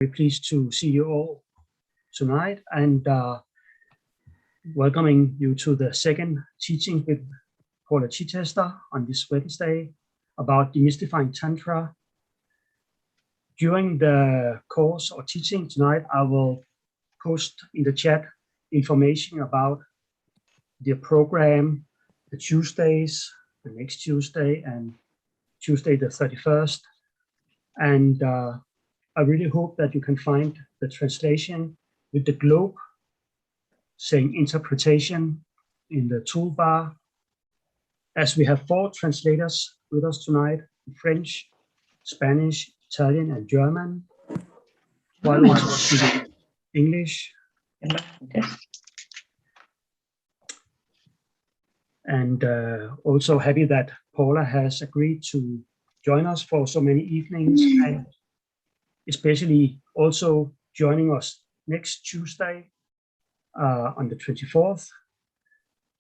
Very pleased to see you all tonight and welcoming you to the second teaching with Paula Chichester on this Wednesday about demystifying Tantra. During the course or teaching tonight, I will post in the chat information about the program, the Tuesdays, the next Tuesday and Tuesday the 31st. And I really hope that you can find the translation with the globe saying interpretation in the toolbar, as we have 4 translators with us tonight: French, Spanish, Italian, and German, while also speaking English. Okay. And also happy that Paula has agreed to join us for so many evenings, and especially also joining us next Tuesday on the 24th,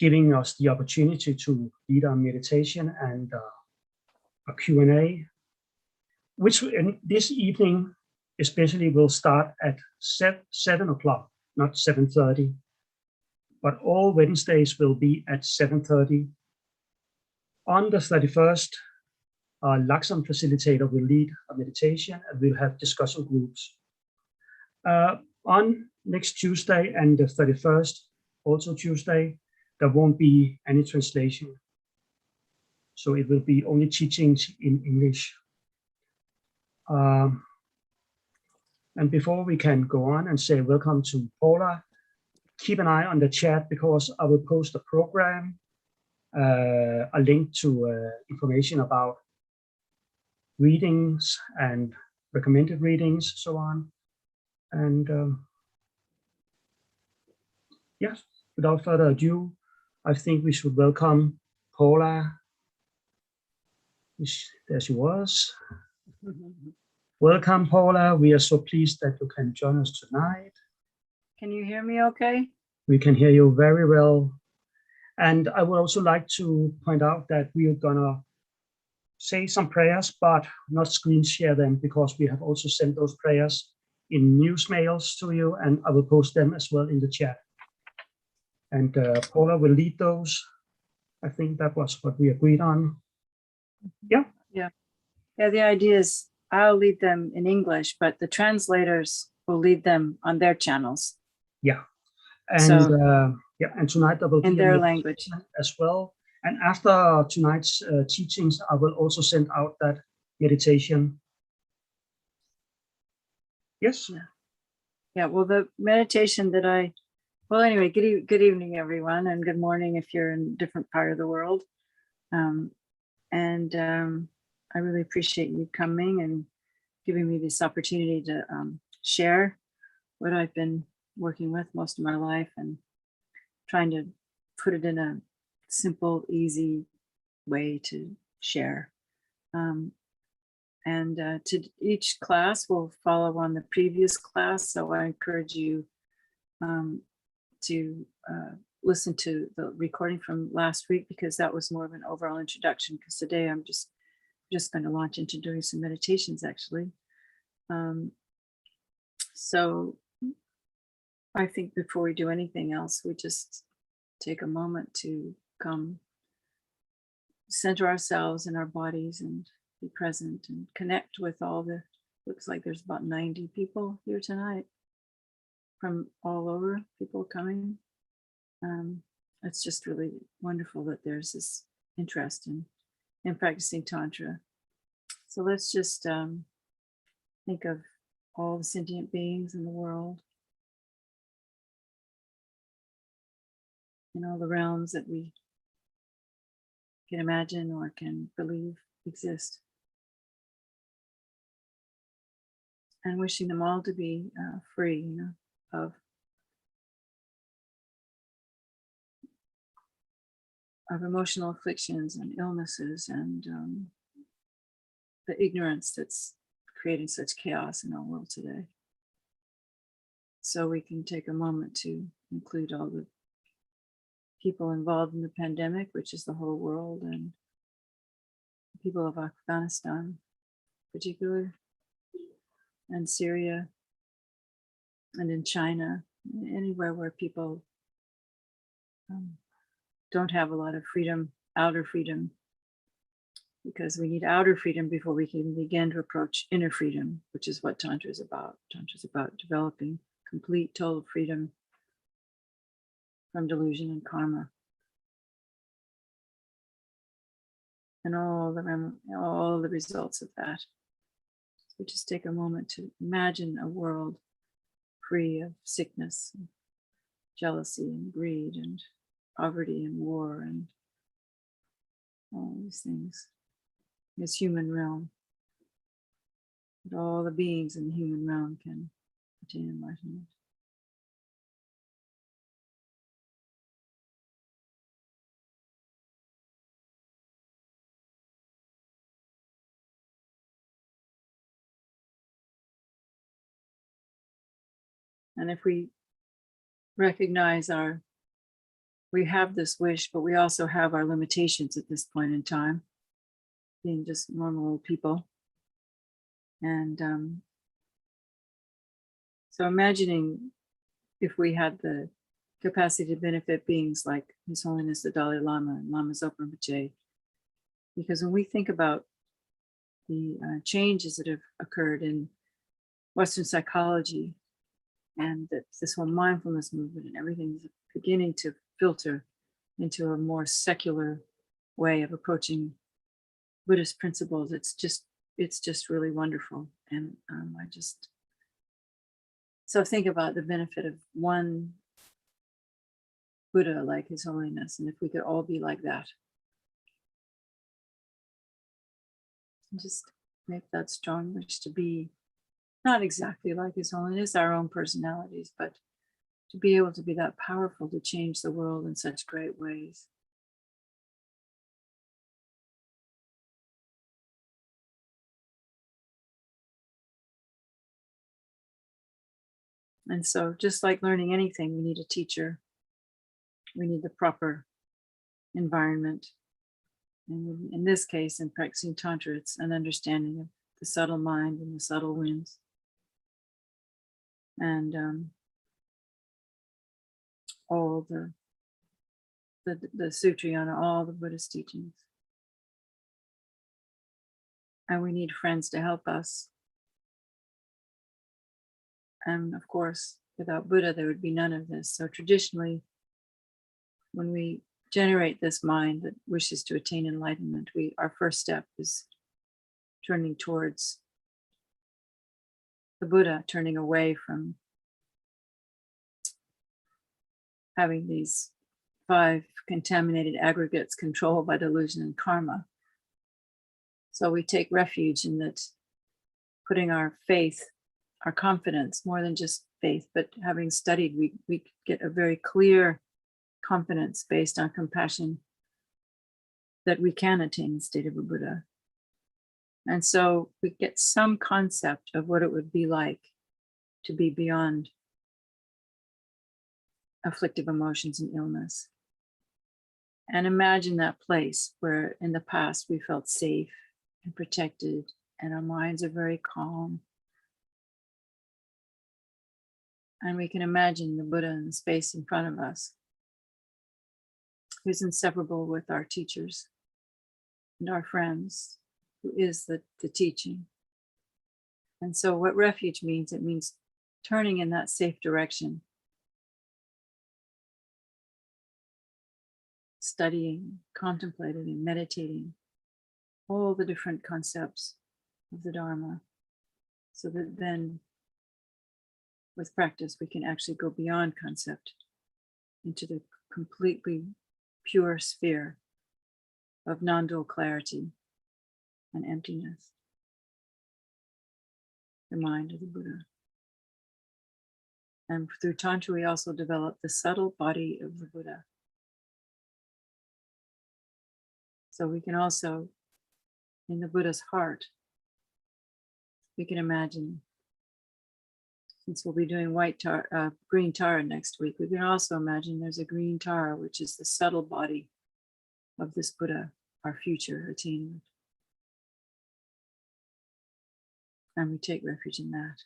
giving us the opportunity to lead our meditation and a Q&A, which this evening especially will start at 7 o'clock, not 7:30, but all Wednesdays will be at 7:30. On the 31st, our Laksam facilitator will lead a meditation and we'll have discussion groups. On next Tuesday and the 31st, also Tuesday, there won't be any translation. So it will be only teachings in English. And before we can go on and say welcome to Paula, keep an eye on the chat because I will post a program, a link to information about readings and recommended readings, so on. And yes, without further ado, I think we should welcome Paula. There she was. Welcome, Paula. We are so pleased that you can join us tonight. Can you hear me okay? We can hear you very well. And I would also like to point out that we are gonna say some prayers, but not screen share them because we have also sent those prayers in news mails to you, and I will post them as well in the chat. And Paula will lead those. I think that was what we agreed on. Yeah. Yeah, the idea is I'll lead them in English, but the translators will lead them on their channels. Yeah. And so, yeah, and tonight there will be in their language as well. And after tonight's teachings, I will also send out that meditation. Yes. Yeah. Well, the meditation that anyway, good evening, everyone, and good morning if you're in a different part of the world. I really appreciate you coming and giving me this opportunity to share what I've been working with most of my life and trying to put it in a simple, easy way to share. To each class will follow on the previous class, so I encourage you to listen to the recording from last week because that was more of an overall introduction, because today I'm just going to launch into doing some meditations actually. So I think before we do anything else, we just take a moment to come center ourselves in our bodies and be present and connect with all the, looks like there's about 90 people here tonight from all over, people coming. It's just really wonderful that there's this interest in practicing Tantra. So let's just think of all the sentient beings in the world, in all the realms that we can imagine or can believe exist, and wishing them all to be free, of emotional afflictions and illnesses and the ignorance that's creating such chaos in our world today. So we can take a moment to include all the people involved in the pandemic, which is the whole world, and people of Afghanistan in particular, and Syria, and in China, anywhere where people don't have a lot of freedom, outer freedom, because we need outer freedom before we can begin to approach inner freedom, which is what Tantra is about. Tantra is about developing complete, total freedom from delusion and karma. And all the results of that. So we just take a moment to imagine a world free of sickness, and jealousy, and greed, and poverty, and war, and all these things. This human realm, that all the beings in the human realm can attain enlightenment. And if we recognize we have this wish, but we also have our limitations at this point in time, being just normal people. And so imagining if we had the capacity to benefit beings like His Holiness the Dalai Lama and Lama Zopa Rinpoche, because when we think about the changes that have occurred in Western psychology, and that this whole mindfulness movement and everything is beginning to filter into a more secular way of approaching Buddhist principles, it's just really wonderful. And so think about the benefit of one Buddha like His Holiness, and if we could all be like that. And just make that strong wish to be not exactly like His Holiness, our own personalities, but to be able to be that powerful to change the world in such great ways. And so just like learning anything, we need a teacher. We need the proper environment. And in this case, in practicing Tantra, it's an understanding of the subtle mind and the subtle winds. And all the Sutrayana, all the Buddhist teachings. And we need friends to help us. And of course, without Buddha, there would be none of this. So traditionally, when we generate this mind that wishes to attain enlightenment, our first step is turning towards the Buddha, turning away from having these 5 contaminated aggregates controlled by delusion and karma. So we take refuge in that, putting our faith, our confidence, more than just faith, but having studied, we get a very clear confidence based on compassion that we can attain the state of a Buddha. And so we get some concept of what it would be like to be beyond afflictive emotions and illness. And imagine that place where in the past we felt safe and protected and our minds are very calm. And we can imagine the Buddha in the space in front of us, who's inseparable with our teachers and our friends, who is the teaching. And so what refuge means, it means turning in that safe direction, studying, contemplating, and meditating all the different concepts of the Dharma, so that then with practice, we can actually go beyond concept into the completely pure sphere of non-dual clarity and emptiness, the mind of the Buddha. And through Tantra, we also develop the subtle body of the Buddha. So we can also, in the Buddha's heart, we can imagine, since we'll be doing green Tara next week, we can also imagine there's a green Tara, which is the subtle body of this Buddha, our future attainment. And we take refuge in that.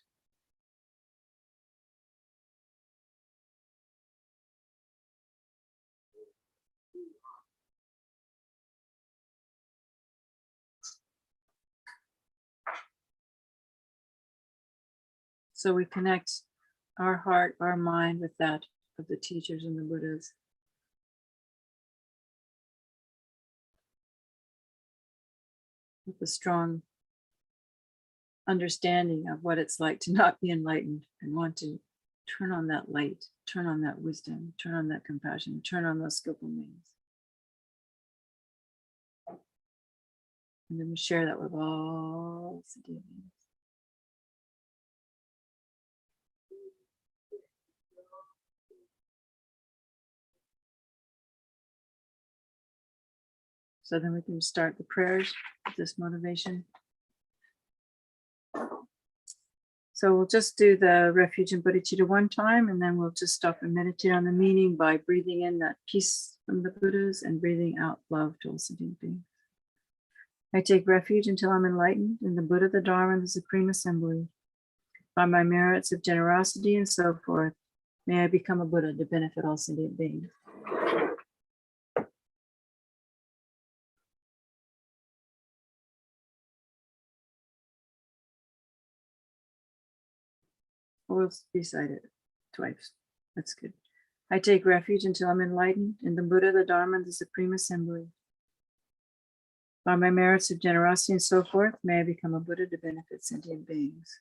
So we connect our heart, our mind with that of the teachers and the Buddhas. With a strong understanding of what it's like to not be enlightened and want to turn on that light, turn on that wisdom, turn on that compassion, turn on those skillful means. And then we share that with all sentient beings. So then we can start the prayers with this motivation. So we'll just do the refuge and bodhicitta one time, and then we'll just stop and meditate on the meaning by breathing in that peace from the Buddhas and breathing out love to all sentient beings. I take refuge until I'm enlightened in the Buddha, the Dharma, and the Supreme Assembly. By my merits of generosity and so forth, may I become a Buddha to benefit all sentient beings. We'll recite it twice. That's good. I take refuge until I'm enlightened in the Buddha, the Dharma, and the Supreme Assembly. By my merits of generosity and so forth, may I become a Buddha to benefit sentient beings.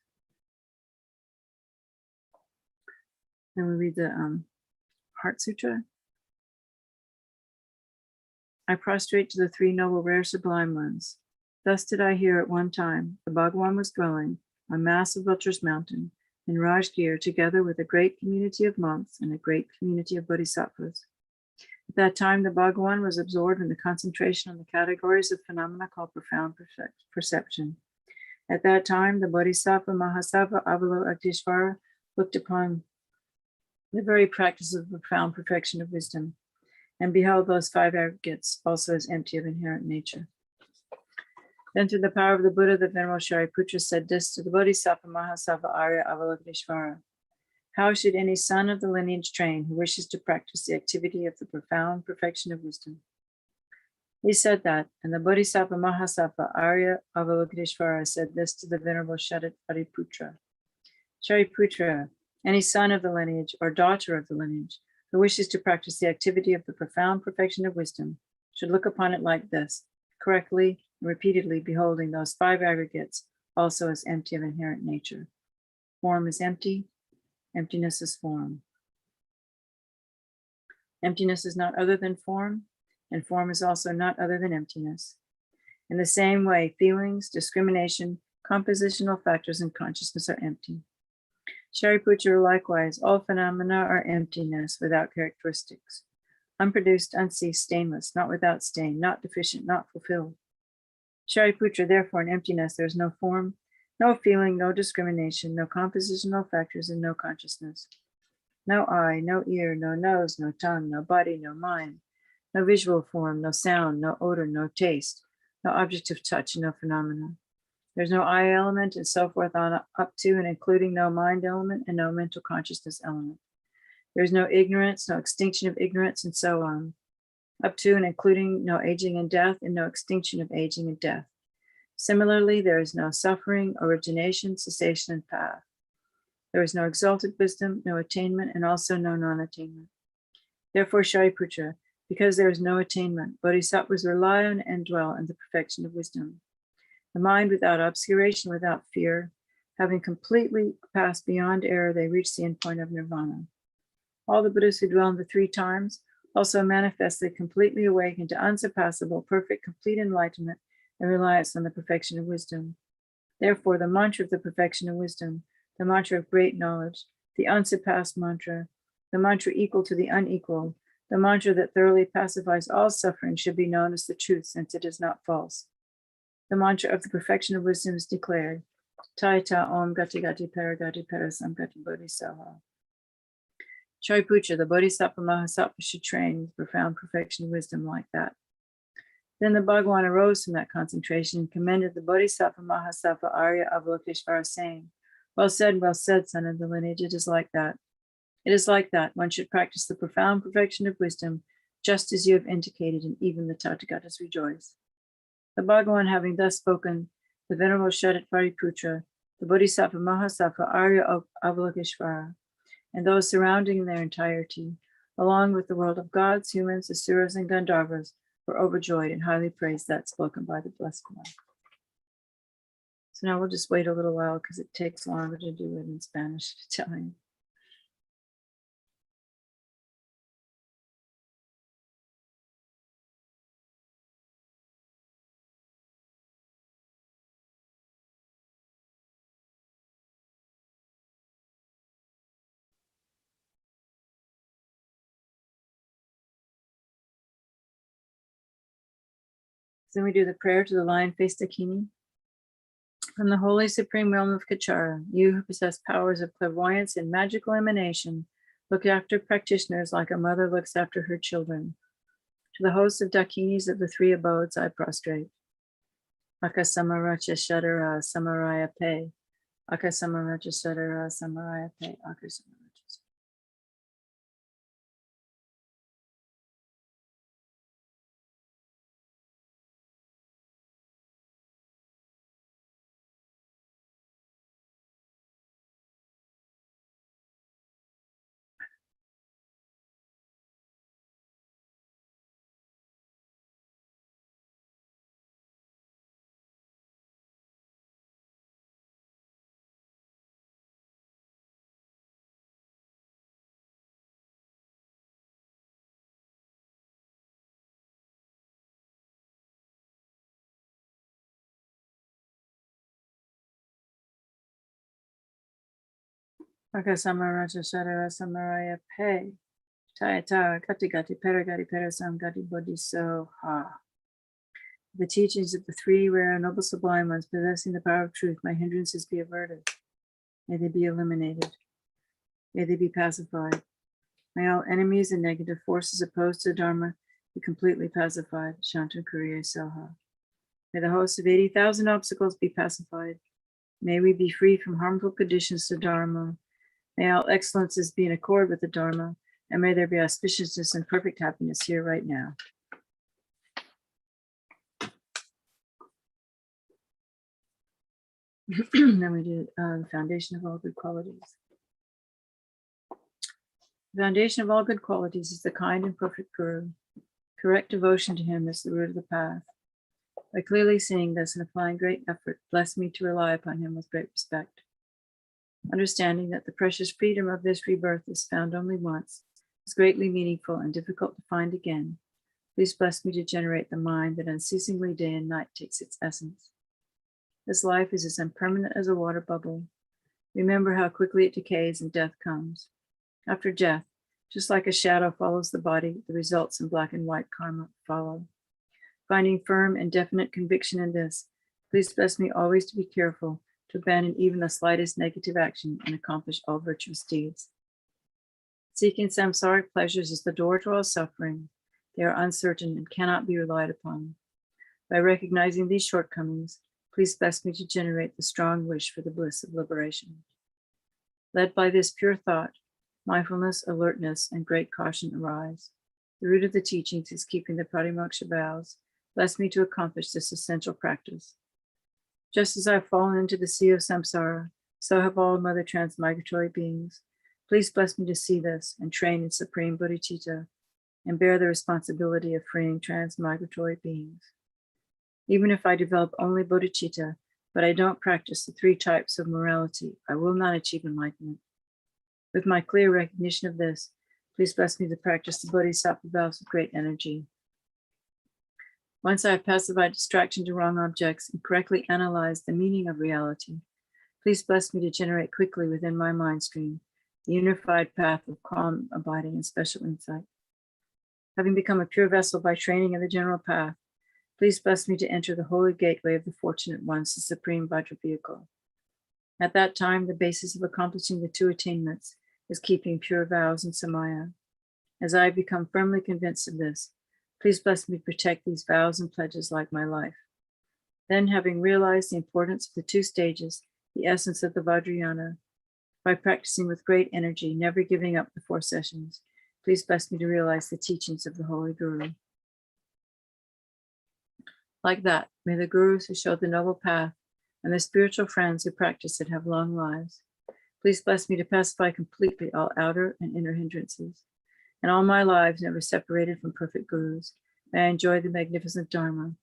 Then we read the Heart Sutra. I prostrate to the three noble, rare, sublime ones. Thus did I hear at one time the Bhagawan was dwelling on Mass of Vulture's Mountain in Rajgir, together with a great community of monks and a great community of bodhisattvas. At that time, the Bhagawan was absorbed in the concentration on the categories of phenomena called profound perception. At that time, the Bodhisattva Mahasattva Avalokiteshvara looked upon the very practice of profound perfection of wisdom, and beheld those five aggregates also as empty of inherent nature. Then through the power of the Buddha, the Venerable Shariputra said this to the Bodhisattva Mahasattva Arya Avalokiteshvara: how should any son of the lineage train who wishes to practice the activity of the profound perfection of wisdom? He said that, and the Bodhisattva Mahasattva Arya Avalokiteshvara said this to the Venerable Shariputra: Shariputra, any son of the lineage or daughter of the lineage who wishes to practice the activity of the profound perfection of wisdom should look upon it like this, correctly and repeatedly beholding those five aggregates also as empty of inherent nature. Form is empty, emptiness is form. Emptiness is not other than form, and form is also not other than emptiness. In the same way, feelings, discrimination, compositional factors, and consciousness are empty. Shariputra, likewise, all phenomena are emptiness without characteristics, unproduced, unceased, stainless, not without stain, not deficient, not fulfilled. Shariputra, therefore, in emptiness, there is no form, no feeling, no discrimination, no compositional factors, and no consciousness. No eye, no ear, no nose, no tongue, no body, no mind, no visual form, no sound, no odor, no taste, no object of touch, and no phenomena. There's no I element and so forth on up to and including no mind element and no mental consciousness element. There's no ignorance, no extinction of ignorance, and so on. Up to and including no aging and death and no extinction of aging and death. Similarly, there is no suffering, origination, cessation, and path. There is no exalted wisdom, no attainment, and also no non-attainment. Therefore, Shariputra, because there is no attainment, bodhisattvas rely on and dwell in the perfection of wisdom. The mind without obscuration, without fear, having completely passed beyond error, they reach the end point of nirvana. All the Buddhas who dwell in the three times also manifestly completely awaken to unsurpassable, perfect, complete enlightenment and reliance on the perfection of wisdom. Therefore, the mantra of the perfection of wisdom, the mantra of great knowledge, the unsurpassed mantra, the mantra equal to the unequal, the mantra that thoroughly pacifies all suffering should be known as the truth, since it is not false. The mantra of the perfection of wisdom is declared, Taita Om Gati Gati Paragati Parasam Gati Bodhisattva. Shariputra, the Bodhisattva Mahasattva should train with profound perfection of wisdom like that. Then the Bhagawan arose from that concentration and commended the Bodhisattva Mahasattva Arya Avalokiteshvara, saying, well said, son of the lineage, it is like that. It is like that. One should practice the profound perfection of wisdom, just as you have indicated, and even the Tathagatas rejoice. The Bhagawan having thus spoken, the Venerable Shariputra the Bodhisattva Mahasattva Arya Avalokiteshvara, and those surrounding in their entirety, along with the world of gods, humans, asuras, and Gandharvas, were overjoyed and highly praised that spoken by the Blessed One. So now we'll just wait a little while because it takes longer to do it in Spanish Italian. Then we do the prayer to the lion-faced Dakini. From the holy supreme realm of Kachara, you who possess powers of clairvoyance and magical emanation, look after practitioners like a mother looks after her children. To the host of Dakinis of the three abodes, I prostrate. Akasamaracha Shadara Samaraya Pe. Akasamaracha Shadara Samaraya Pe. Akasamaracha. Akasamaracha Shadara Samaraya Pe. Tayata Gati Gati Peragati Perasam Gati Bodhisoha. The teachings of the three rare and noble sublime ones possessing the power of truth, my hindrances be averted. May they be eliminated. May they be pacified. May all enemies and negative forces opposed to Dharma be completely pacified. Shantam Kuriya Soha. May the host of 80,000 obstacles be pacified. May we be free from harmful conditions to Dharma. May all excellences be in accord with the Dharma, and may there be auspiciousness and perfect happiness here right now. Then we do the foundation of all good qualities. The foundation of all good qualities is the kind and perfect Guru. Correct devotion to him is the root of the path. By clearly seeing this and applying great effort, bless me to rely upon him with great respect. Understanding that the precious freedom of this rebirth is found only once, is greatly meaningful and difficult to find again. Please bless me to generate the mind that unceasingly day and night takes its essence. This life is as impermanent as a water bubble. Remember how quickly it decays and death comes. After death, just like a shadow follows the body, the results in black and white karma follow. Finding firm and definite conviction in this, please bless me always to be careful to abandon even the slightest negative action and accomplish all virtuous deeds. Seeking samsaric pleasures is the door to all suffering. They are uncertain and cannot be relied upon. By recognizing these shortcomings, please bless me to generate the strong wish for the bliss of liberation. Led by this pure thought, mindfulness, alertness, and great caution arise. The root of the teachings is keeping the pratimoksha vows. Bless me to accomplish this essential practice. Just as I have fallen into the sea of samsara, so have all mother transmigratory beings. Please bless me to see this and train in supreme bodhicitta and bear the responsibility of freeing transmigratory beings. Even if I develop only bodhicitta, but I don't practice the three types of morality, I will not achieve enlightenment. With my clear recognition of this, please bless me to practice the bodhisattva vows with great energy. Once I have pacified distraction to wrong objects and correctly analyzed the meaning of reality, please bless me to generate quickly within my mind stream the unified path of calm, abiding, and special insight. Having become a pure vessel by training in the general path, please bless me to enter the holy gateway of the fortunate ones, the supreme Vajra vehicle. At that time, the basis of accomplishing the two attainments is keeping pure vows and samaya. As I have become firmly convinced of this, please bless me to protect these vows and pledges like my life. Then, having realized the importance of the two stages, the essence of the Vajrayana, by practicing with great energy, never giving up the 4 sessions, please bless me to realize the teachings of the Holy Guru. Like that, may the Gurus who showed the noble path and the spiritual friends who practice it have long lives. Please bless me to pacify completely all outer and inner hindrances, and all my lives never separated from perfect gurus. May I enjoy the magnificent Dharma.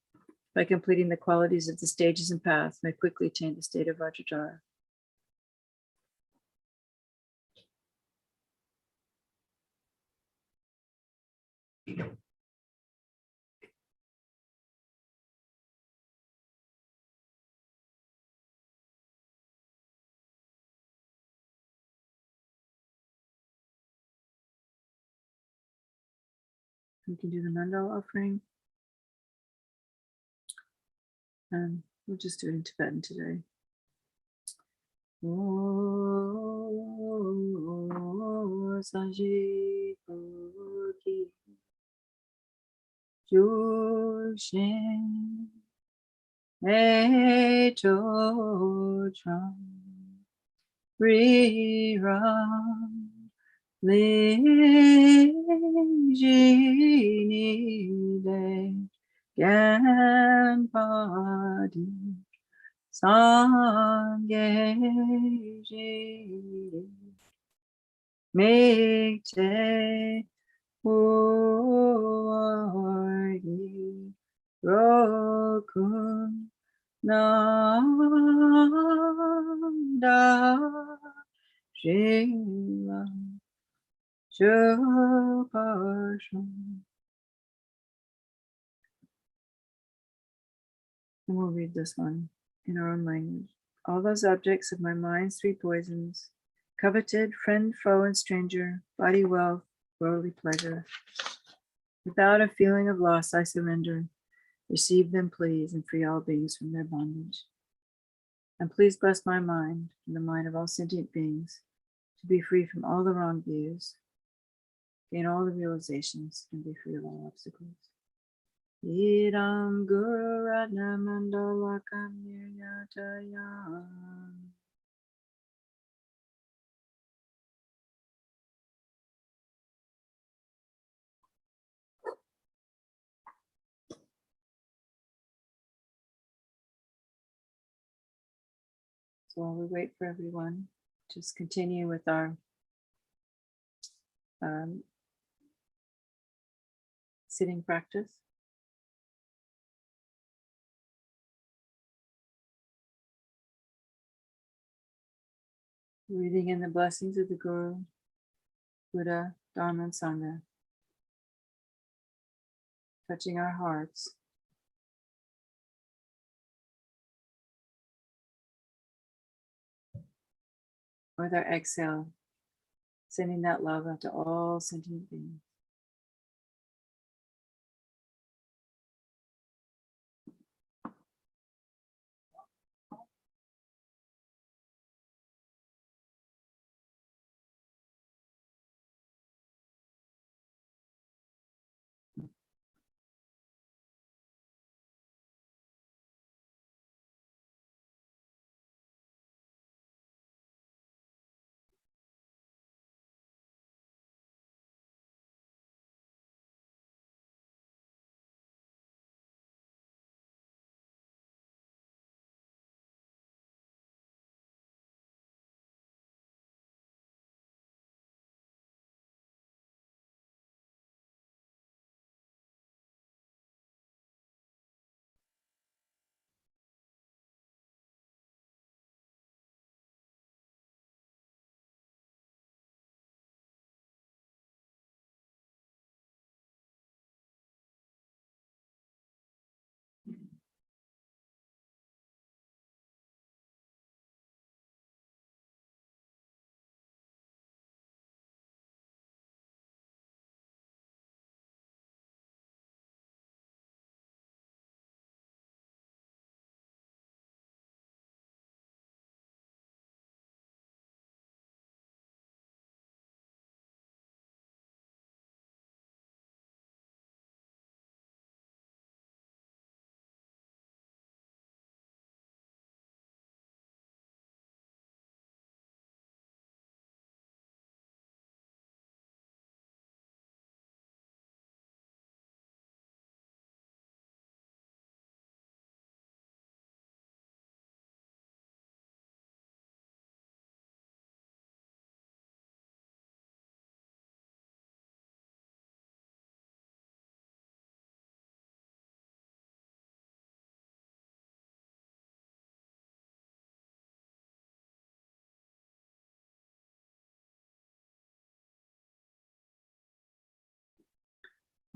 By completing the qualities of the stages and paths, may I quickly attain the state of Vajradhara. We can do the mandala offering. And we'll just do it in Tibetan today. Mekte Uorgi Rokun Nanda Shiva Shupasham. And we'll read this one in our own language. All those objects of my mind's three poisons, coveted, friend, foe, and stranger, body, wealth, worldly pleasure. Without a feeling of loss, I surrender. Receive them, please, and free all beings from their bondage. And please bless my mind and the mind of all sentient beings to be free from all the wrong views, gain all the realizations, and be free of all obstacles. Idam Guru Ratna Mandalakam Niryatayam. So while we wait for everyone, just continue with our sitting practice. Reading in the blessings of the Guru, Buddha, Dharma, and Sangha, touching our hearts. With our exhale, sending that love out to all sentient beings.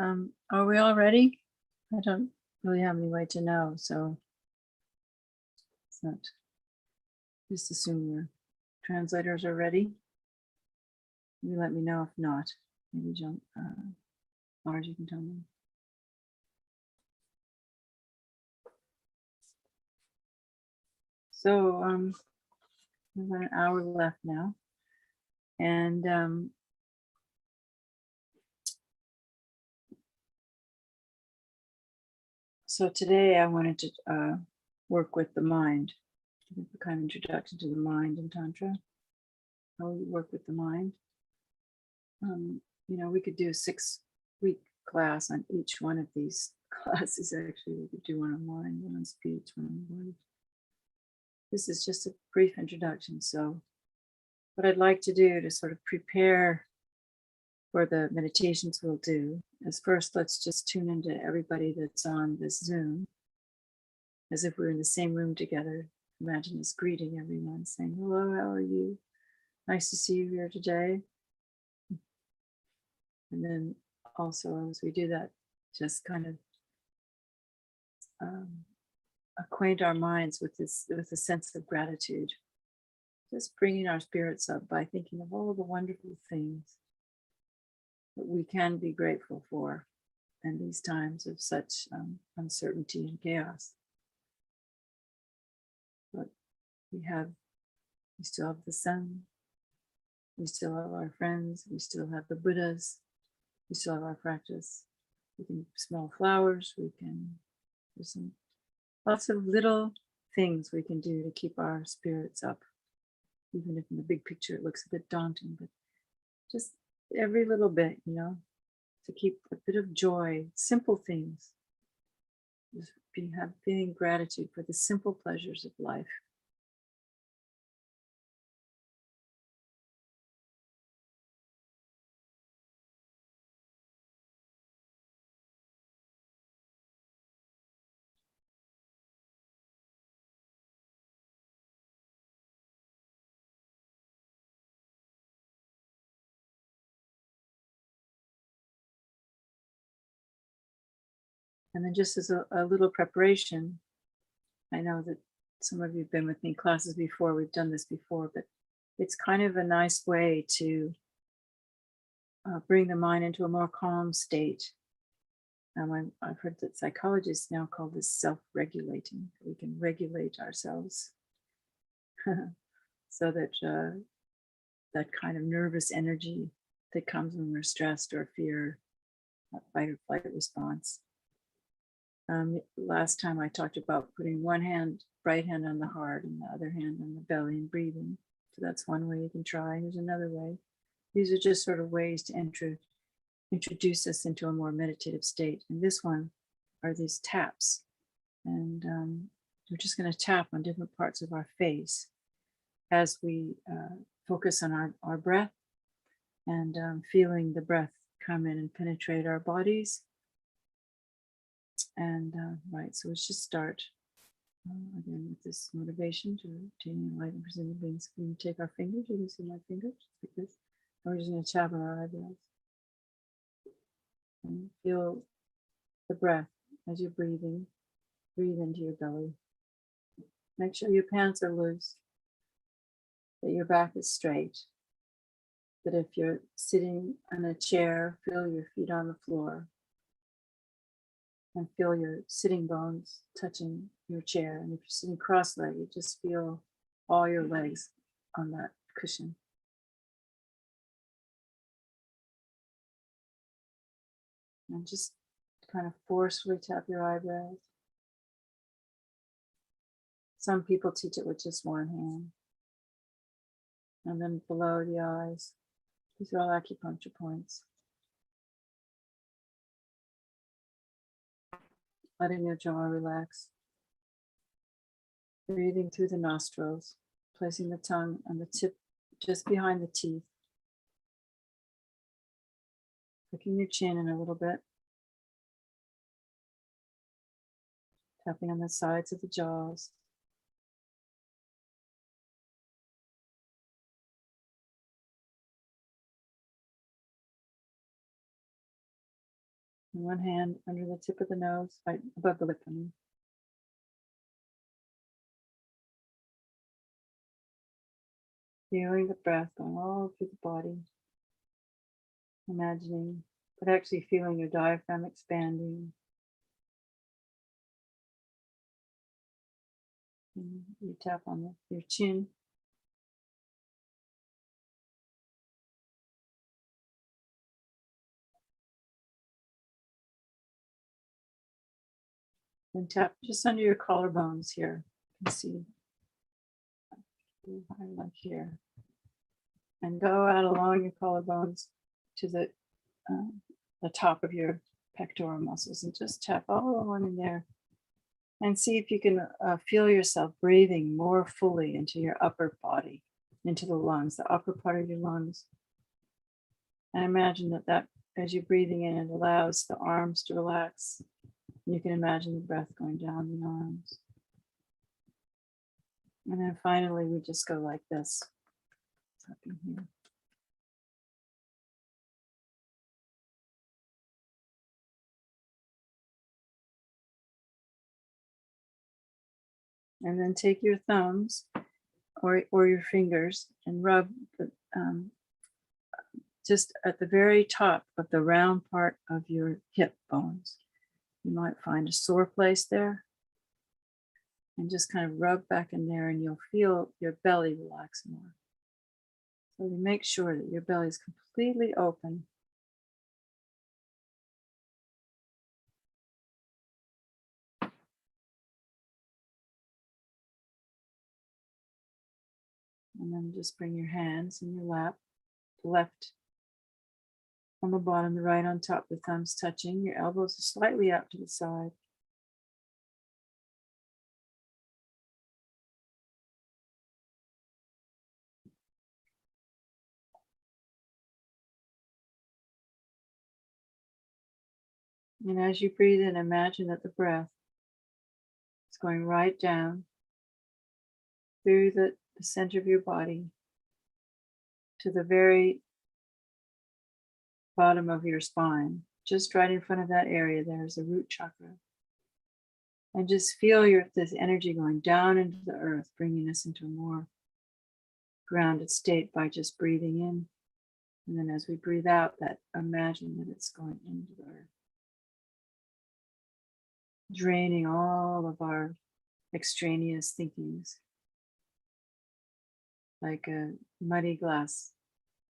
Are we all ready? I don't really have any way to know, so it's not. Just assume your translators are ready. You let me know if not. Maybe jump. Lars, you can tell me. So we've got an hour left now, and so today I wanted to work with the mind, a kind of introduction to the mind in Tantra, how we work with the mind. You know, we could do a 6-week class on each one of these classes. Actually, we could do one on mind, one on speech, one on words. This is just a brief introduction. So what I'd like to do to sort of prepare for the meditations we'll do is first, let's just tune into everybody that's on this Zoom as if we're in the same room together. Imagine us greeting everyone, saying, hello, how are you? Nice to see you here today. And then also as we do that, just kind of acquaint our minds with a sense of gratitude. Just bringing our spirits up by thinking of all the wonderful things that we can be grateful for in these times of such uncertainty and chaos. But we still have the sun, we still have our friends, we still have the Buddhas, we still have our practice. We can smell flowers, there's lots of little things we can do to keep our spirits up, even if in the big picture it looks a bit daunting, but just every little bit, you know, to keep a bit of joy, simple things. Just feeling gratitude for the simple pleasures of life. And then just as a little preparation, I know that some of you have been with me in classes before, we've done this before, but it's kind of a nice way to bring the mind into a more calm state. I've heard that psychologists now call this self-regulating. We can regulate ourselves so that that kind of nervous energy that comes when we're stressed or fear, that fight or flight response. Last time I talked about putting one hand, right hand on the heart and the other hand on the belly and breathing. So that's one way you can try. Here's another way. These are just sort of ways to introduce us into a more meditative state. And this one are these taps. And we're just going to tap on different parts of our face as we focus on our breath and feeling the breath come in and penetrate our bodies. And right, so let's just start again with this motivation to obtain enlightenment presenting beings. Can you take our fingers? You can see my fingers like this. And we're just going to tap on our eyebrows. And feel the breath as you're breathing. Breathe into your belly. Make sure your pants are loose, that your back is straight. That if you're sitting on a chair, feel your feet on the floor. And feel your sitting bones touching your chair. And if you're sitting cross-legged, just feel all your legs on that cushion. And just kind of forcefully tap your eyebrows. Some people teach it with just one hand. And then below the eyes. These are all acupuncture points. Letting your jaw relax. Breathing through the nostrils, placing the tongue on the tip just behind the teeth. Tucking your chin in a little bit. Tapping on the sides of the jaws. And one hand under the tip of the nose, right above the lip. I mean. Feeling the breath going all through the body. Imagining, but actually feeling your diaphragm expanding. And you tap on your chin. And tap just under your collarbones here. You can see like here. And go out along your collarbones to the top of your pectoral muscles and just tap all along in there. And see if you can feel yourself breathing more fully into your upper body, into the lungs, the upper part of your lungs. And imagine that as you're breathing in, it allows the arms to relax. You can imagine the breath going down the arms. And then finally, we just go like this. Up in here. And then take your thumbs or your fingers and rub just at the very top of the round part of your hip bones. You might find a sore place there. And just kind of rub back in there and you'll feel your belly relax more. So you make sure that your belly is completely open. And then just bring your hands in your lap, the left on the bottom, the right on top, the thumbs touching. Your elbows are slightly out to the side. And as you breathe in, imagine that the breath is going right down through the center of your body to the very bottom of your spine. Just right in front of that area, there's the root chakra. And just feel this energy going down into the earth, bringing us into a more grounded state by just breathing in. And then as we breathe out, imagine that it's going into the earth, draining all of our extraneous thinkings, like a muddy glass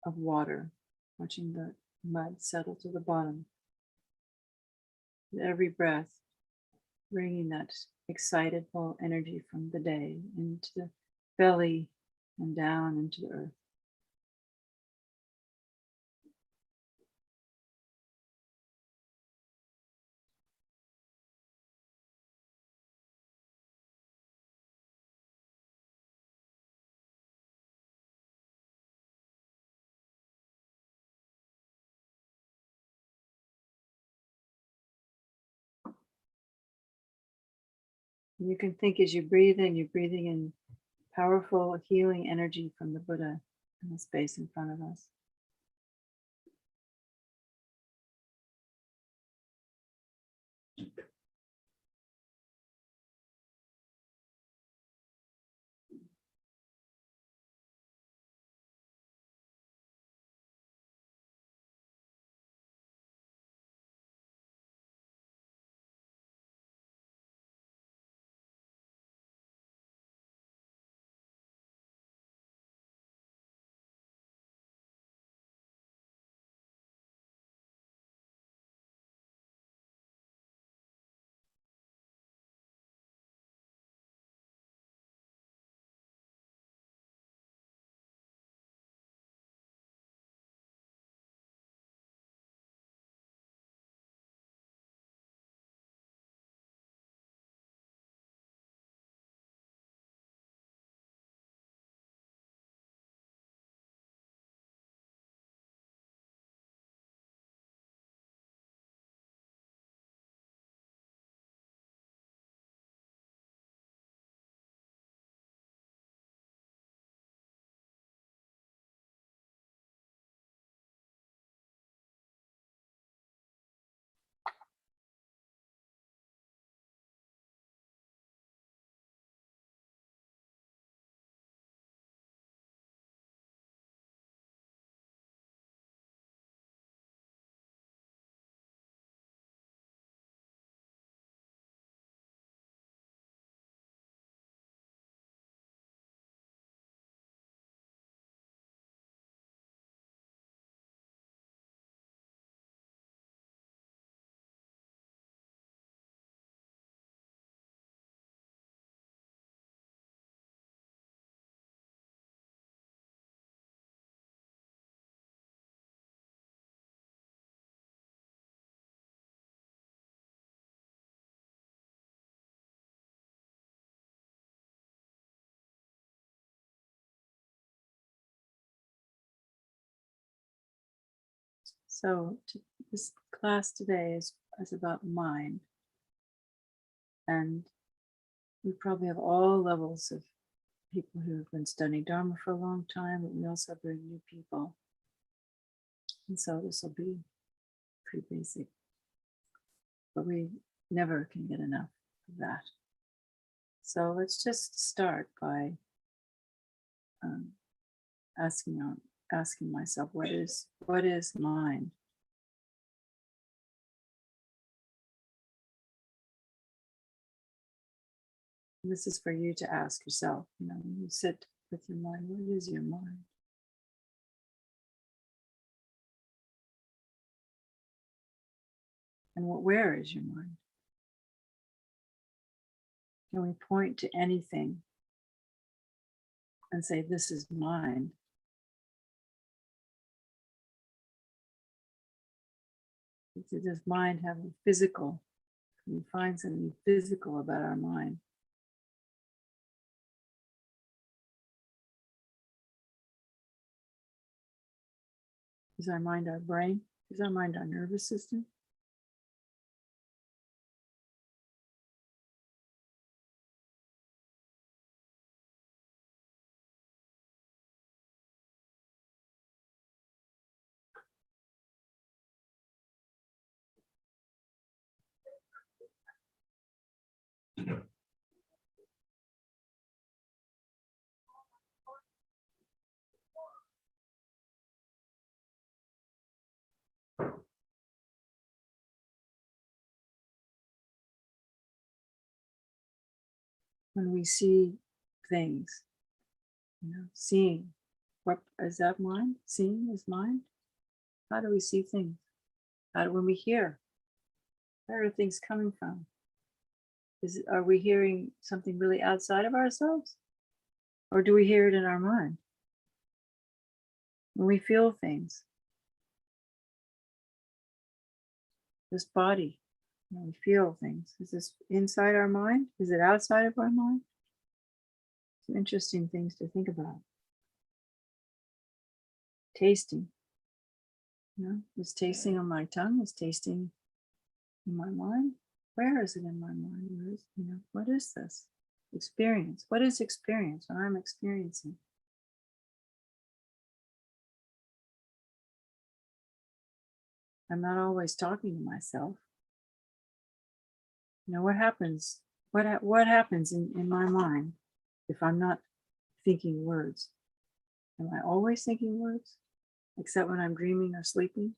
of water, watching the mud settle to the bottom. With every breath, bringing that excitable energy from the day into the belly and down into the earth. You can think as you breathe in, you're breathing in powerful healing energy from the Buddha in the space in front of us. So this class today is about mind. And we probably have all levels of people who have been studying Dharma for a long time, but we also have very new people. And so this will be pretty basic. But we never can get enough of that. So let's just start by asking myself, what is mind? And this is for you to ask yourself. When you sit with your mind, what is your mind? And where is your mind? Can we point to anything and say, this is mind? Does mind have a physical? Can we find something physical about our mind? Is our mind our brain? Is our mind our nervous system? When we see things, seeing, what is that mind? Seeing is mind? How do we see things? When we hear, where are things coming from? Are we hearing something really outside of ourselves? Or do we hear it in our mind? When we feel things, this body, when we feel things, is this inside our mind? Is it outside of our mind? Some interesting things to think about. Tasting. Is tasting on my tongue? Is tasting in my mind? Where is it in my mind? What is this? Experience. What is experience when I'm experiencing? I'm not always talking to myself. What happens? What happens in my mind if I'm not thinking words? Am I always thinking words, except when I'm dreaming or sleeping?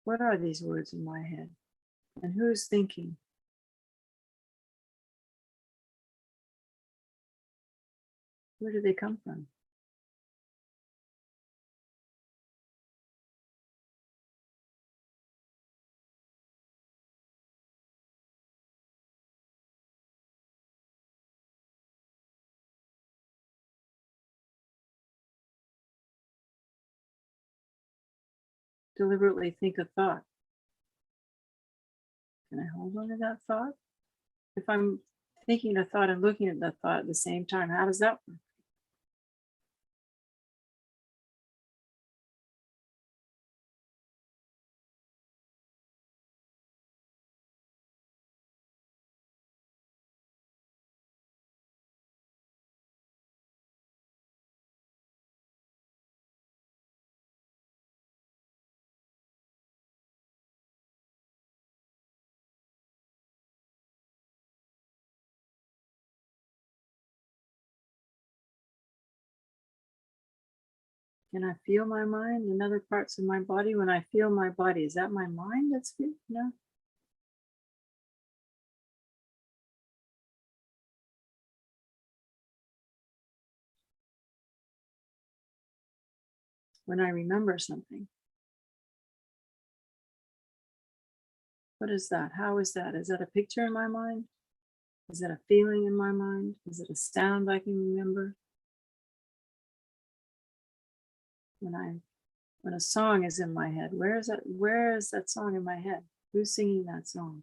What are these words in my head? And who's thinking? Where do they come from? Deliberately think a thought. Can I hold on to that thought? If I'm thinking a thought and looking at the thought at the same time, how does that work? Can I feel my mind in other parts of my body? When I feel my body, is that my mind that's feeling? No. When I remember something, what is that? How is that? Is that a picture in my mind? Is it a feeling in my mind? Is it a sound I can remember? When a song is in my head, where is that song in my head? Who's singing that song?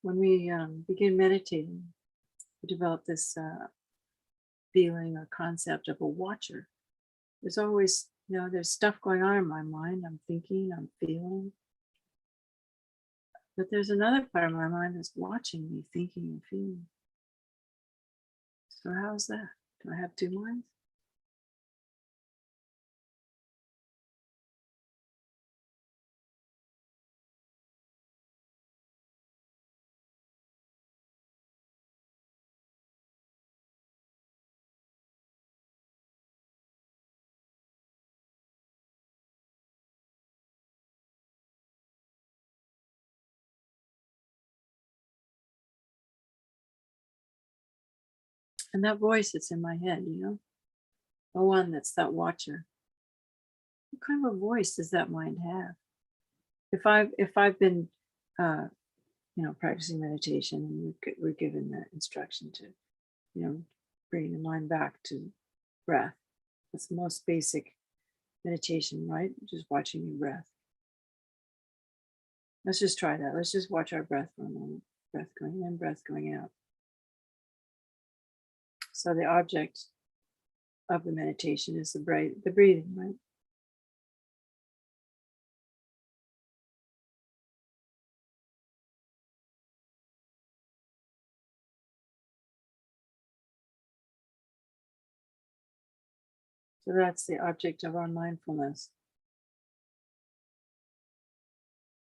when we begin meditating, we develop this feeling or concept of a watcher. There's always, there's stuff going on in my mind. I'm thinking, I'm feeling. But there's another part of my mind that's watching me, thinking and feeling. So how's that? Do I have two minds? And that voice that's in my head, the one that's that watcher. What kind of a voice does that mind have? If I've been, practicing meditation, and we're given the instruction to, bring the mind back to breath. That's the most basic meditation, right? Just watching your breath. Let's just try that. Let's just watch our breath for a moment. Breath going in, breath going out. So the object of the meditation is the breathing, right? So that's the object of our mindfulness.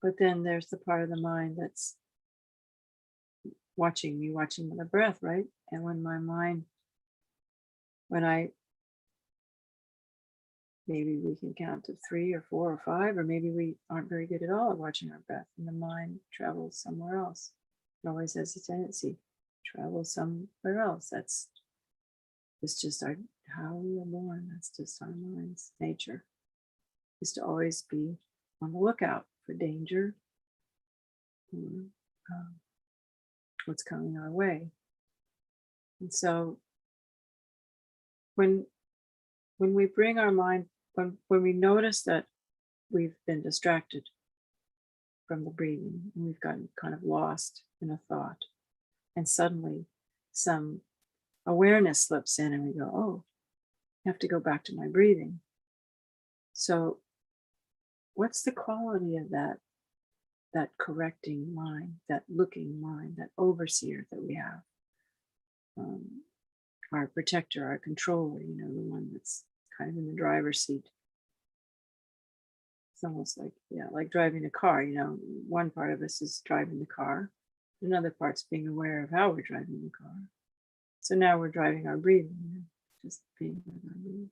But then there's the part of the mind that's watching me, watching the breath, right? And when maybe we can count to 3 or 4 or 5, or maybe we aren't very good at all at watching our breath, and the mind travels somewhere else. It always has a tendency to travel somewhere else. It's just how we are born. That's just our mind's nature, is to always be on the lookout for danger, or what's coming our way. And so when we bring our mind, when we notice that we've been distracted from the breathing, and we've gotten kind of lost in a thought, and suddenly some awareness slips in, and we go, oh, I have to go back to my breathing. So what's the quality of that correcting mind, that looking mind, that overseer that we have? Our protector, our controller, the one that's kind of in the driver's seat. It's almost like driving a car. One part of us is driving the car, another part's being aware of how we're driving the car. So now we're driving our breathing, just being with our breathing.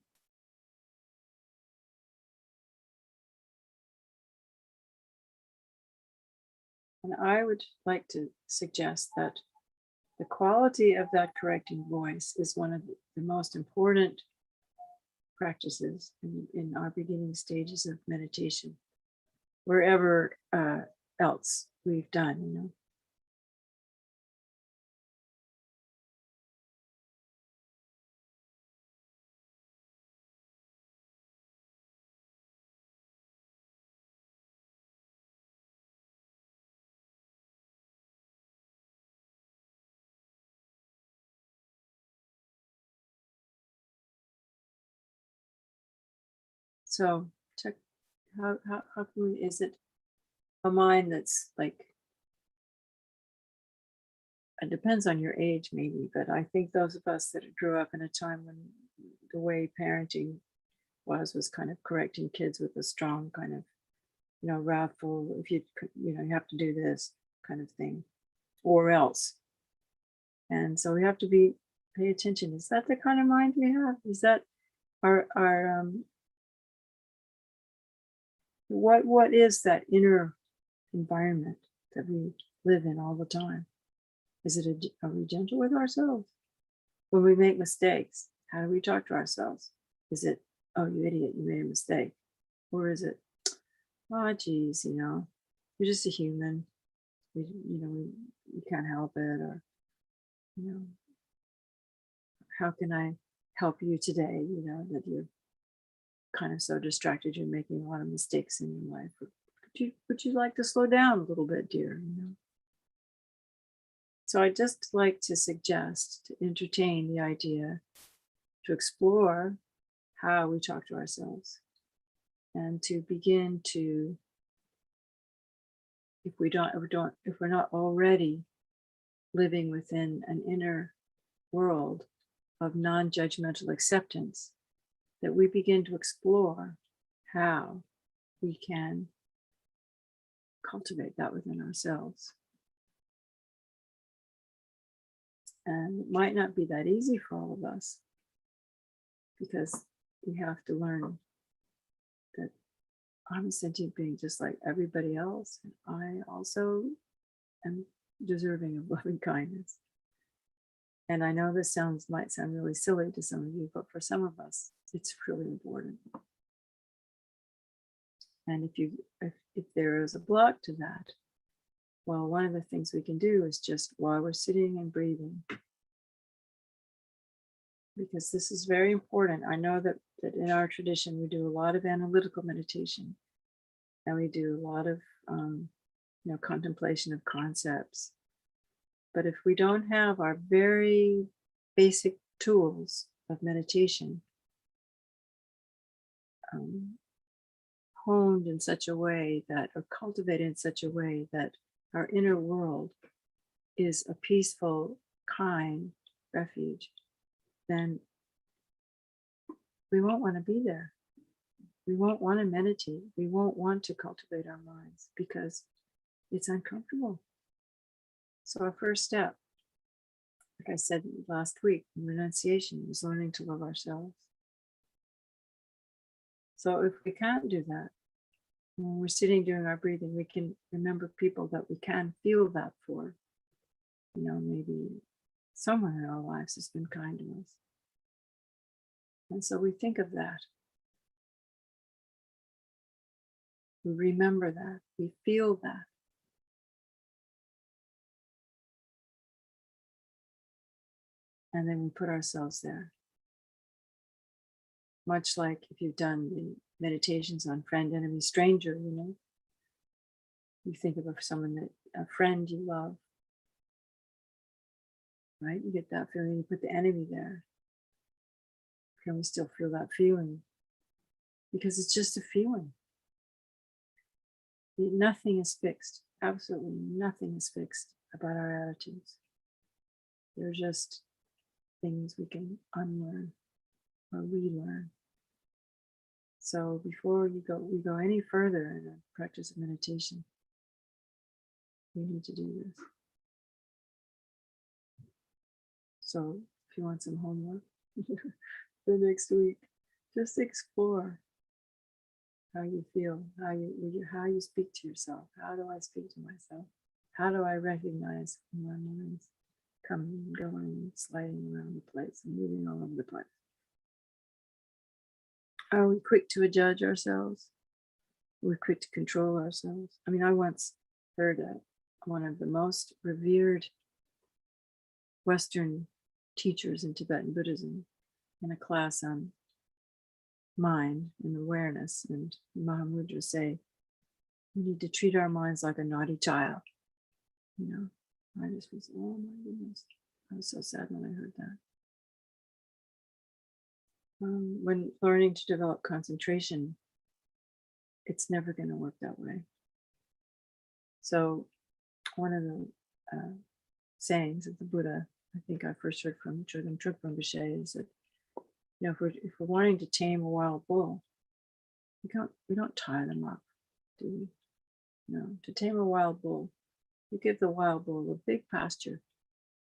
And I would like to suggest that the quality of that correcting voice is one of the most important practices in our beginning stages of meditation, wherever else we've done, So check how can is it a mind that's like, it depends on your age maybe, but I think those of us that grew up in a time when the way parenting was kind of correcting kids with a strong kind of, wrathful, if you have to do this kind of thing, or else. And so we have to pay attention. Is that the kind of mind we have? Is that our what is that inner environment that we live in all the time? Is it are we gentle with ourselves? When we make mistakes, how do we talk to ourselves? Is it, oh, you idiot, you made a mistake? Or is it, oh, geez, you're just a human. We can't help it. Or, how can I help you today? That you're kind of so distracted, you're making a lot of mistakes in your life. Would you like to slow down a little bit, dear? So I'd just like to suggest, to entertain the idea, to explore how we talk to ourselves, and to begin to, if we're not already living within an inner world of non-judgmental acceptance, that we begin to explore how we can cultivate that within ourselves. And it might not be that easy for all of us, because we have to learn that I'm a sentient being just like everybody else, and I also am deserving of loving kindness. And I know this might sound really silly to some of you, but for some of us, it's really important. And if there is a block to that, well, one of the things we can do is just while we're sitting and breathing, because this is very important. I know that in our tradition, we do a lot of analytical meditation, and we do a lot of contemplation of concepts. But if we don't have our very basic tools of meditation honed in such a way that, or cultivated in such a way that our inner world is a peaceful, kind refuge, then we won't want to be there. We won't want to meditate. We won't want to cultivate our minds because it's uncomfortable. So our first step, like I said last week, in renunciation, is learning to love ourselves. So if we can't do that, when we're sitting during our breathing, we can remember people that we can feel that for. Maybe someone in our lives has been kind to us. And so we think of that. We remember that. We feel that. And then we put ourselves there. Much like if you've done the meditations on friend, enemy, stranger, you think of someone a friend you love, right? You get that feeling, you put the enemy there. Can we still feel that feeling? Because it's just a feeling. Nothing is fixed. Absolutely nothing is fixed about our attitudes. They're just things we can unlearn or relearn. So before we go any further in a practice of meditation, we need to do this. So if you want some homework for next week, just explore how you feel, how you speak to yourself. How do I speak to myself? How do I recognize my mind's coming and going and sliding around the place and moving all over the place? Are we quick to judge ourselves? Are we quick to control ourselves? I mean, I once heard one of the most revered Western teachers in Tibetan Buddhism in a class on mind and awareness, and Mahamudra say, we need to treat our minds like a naughty child. I just was, oh my goodness. I was so sad when I heard that. When learning to develop concentration, it's never going to work that way. So one of the sayings of the Buddha, I think I first heard from Chogyam Trungpa Rinpoche, is that if we're wanting to tame a wild bull, we don't tie them up, do we? No. To tame a wild bull, you give the wild bull a big pasture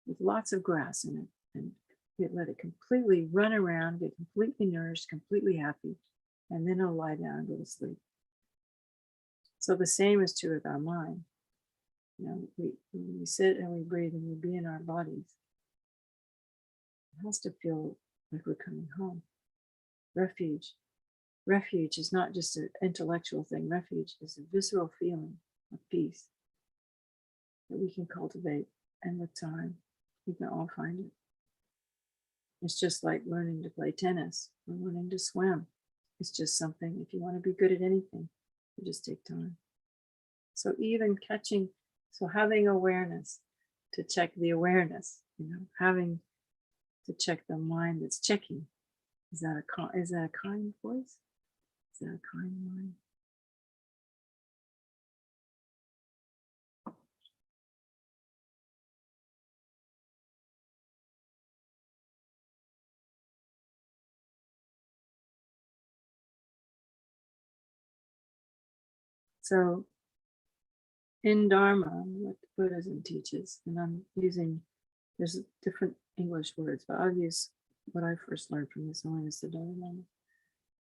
with lots of grass in it, and you let it completely run around, get completely nourished, completely happy, and then it'll lie down and go to sleep. So the same is true with our mind. We sit and we breathe and we be in our bodies. It has to feel like we're coming home. Refuge. Refuge is not just an intellectual thing. Refuge is a visceral feeling of peace that we can cultivate, and with time, we can all find it. It's just like learning to play tennis or learning to swim. It's just something, if you want to be good at anything, you just take time. So having awareness to check the awareness, having to check the mind that's checking. Is that a kind voice? Is that a kind mind? So in Dharma, what Buddhism teaches, and I'm using, there's different English words, but I'll use what I first learned from His Holiness the Dalai Lama.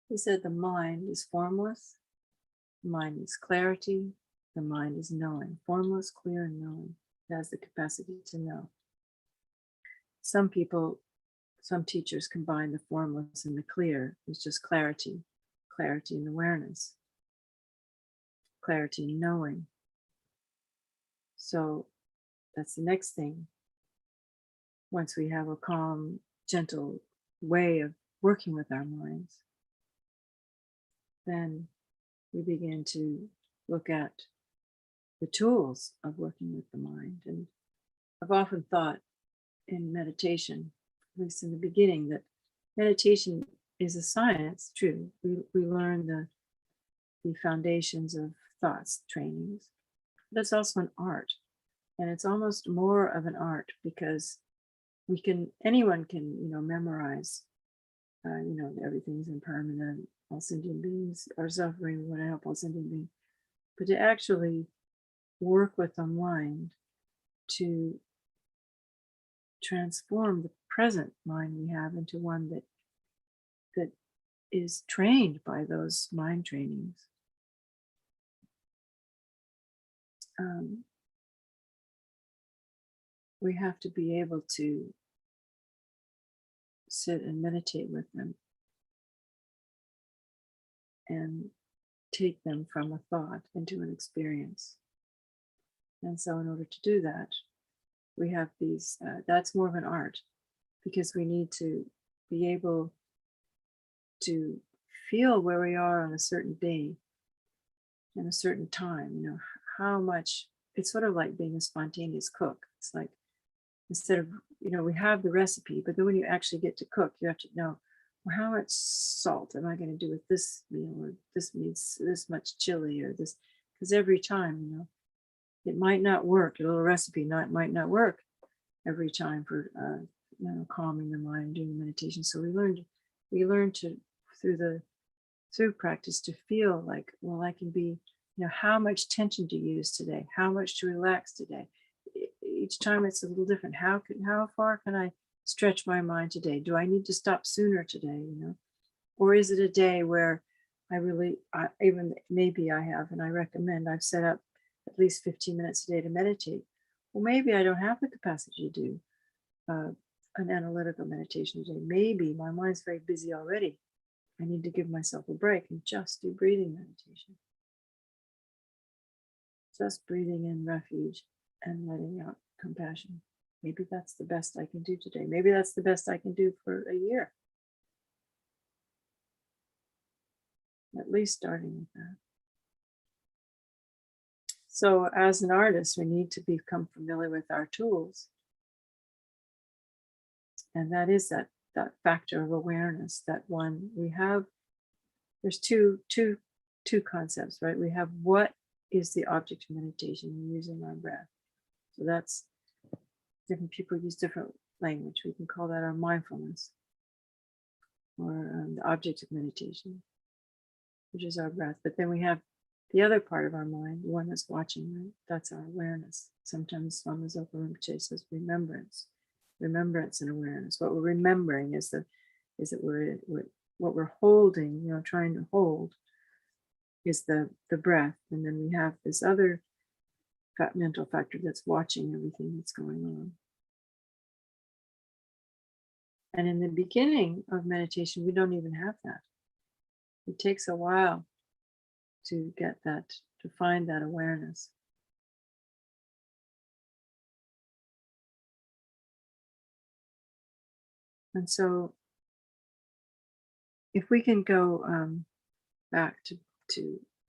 He said the mind is formless, the mind is clarity, the mind is knowing. Formless, clear, and knowing. It has the capacity to know. Some teachers combine the formless and the clear. It's just clarity and awareness, clarity and knowing. So that's the next thing. Once we have a calm, gentle way of working with our minds, then we begin to look at the tools of working with the mind. And I've often thought in meditation, at least in the beginning, that meditation is a science, true. We learn the foundations of thoughts trainings, but it's also an art. And it's almost more of an art because anyone can, memorize, everything's impermanent, all sentient beings are suffering, we want to help all sentient beings. But to actually work with the mind to transform the present mind we have into one that is trained by those mind trainings. We have to be able to sit and meditate with them and take them from a thought into an experience. And so in order to do that, we have these, that's more of an art, because we need to be able to feel where we are on a certain day and a certain time, how much, it's sort of like being a spontaneous cook. It's like, instead of, we have the recipe, but then when you actually get to cook, you have to know, well, how much salt am I going to do with this meal, or this needs this much chili, or this, because every time, it might not work. A little recipe might not work every time for calming the mind, doing meditation. So we learn to through practice to feel like, well, I can be, how much tension to use today, how much to relax today. Each time it's a little different. How far can I stretch my mind today? Do I need to stop sooner today? Or is it a day where even maybe I have, and I recommend, I've set up at least 15 minutes a day to meditate. Well, maybe I don't have the capacity to do an analytical meditation today. Maybe my mind's very busy already. I need to give myself a break and just do breathing meditation. Just breathing in refuge and letting out compassion. Maybe that's the best I can do today. Maybe that's the best I can do for a year. At least starting with that. So as an artist, we need to become familiar with our tools. And that is that factor of awareness, that one we have. There's two concepts, right? We have what is the object of meditation, using our breath. So that's, different people use different language. We can call that our mindfulness, or the object of meditation, which is our breath. But then we have the other part of our mind, the one that's watching, right? That's our awareness. Sometimes Swami Zopa Rinpoche says remembrance and awareness. What we're remembering is that what we're holding, trying to hold, is the breath. And then we have this other mental factor that's watching everything that's going on. And in the beginning of meditation, we don't even have that. It takes a while to get that, to find that awareness. And so if we can go back to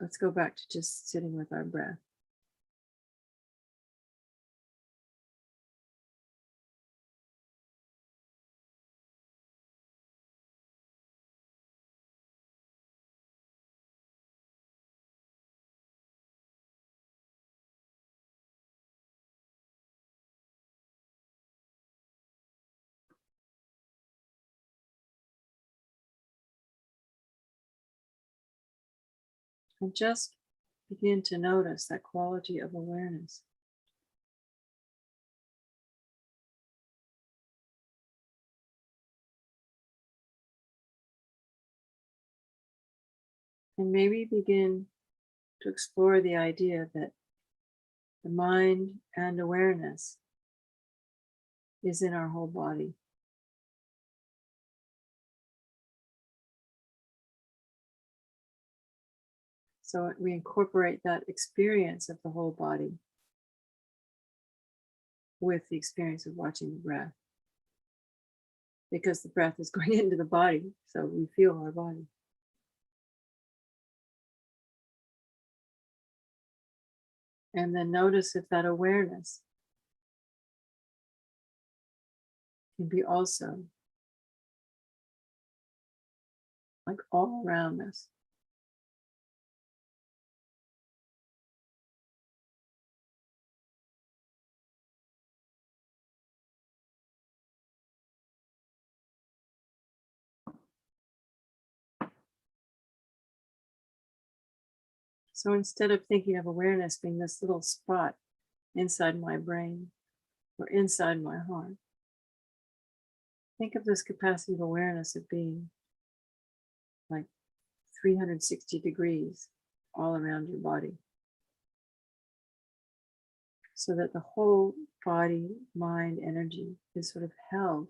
let's go back to just sitting with our breath. And just begin to notice that quality of awareness. And maybe begin to explore the idea that the mind and awareness is in our whole body. So we incorporate that experience of the whole body with the experience of watching the breath. Because the breath is going into the body, so we feel our body. And then notice if that awareness can be also like all around us. So instead of thinking of awareness being this little spot inside my brain or inside my heart, think of this capacity of awareness of being like 360 degrees all around your body. So that the whole body, mind, energy is sort of held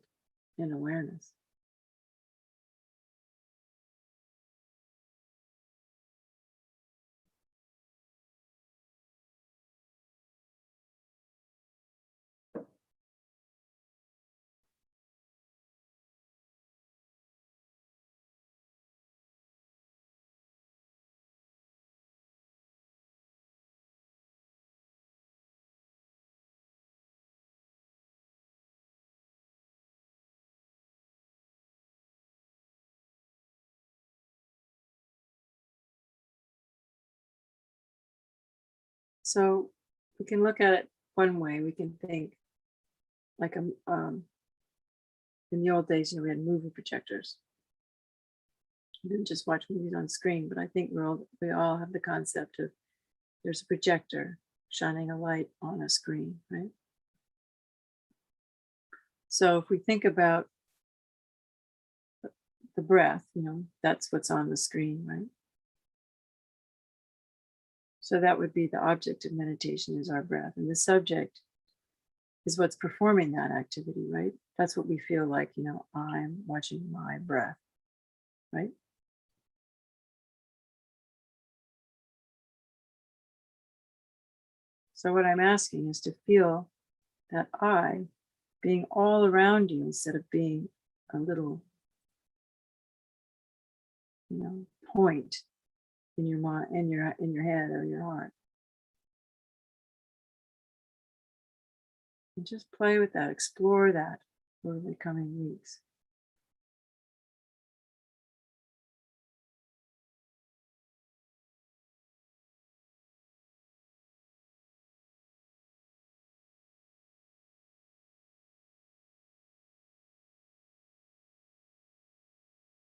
in awareness. So we can look at it one way. We can think like in the old days, we had movie projectors. You didn't just watch movies on screen, but I think we all have the concept of there's a projector shining a light on a screen, right? So if we think about the breath, that's what's on the screen, right? So that would be the object of meditation is our breath. And the subject is what's performing that activity, right? That's what we feel like, I'm watching my breath, right? So what I'm asking is to feel that I being all around you instead of being a little, point in your mind, in your head or your heart. And just play with that, explore that over the coming weeks.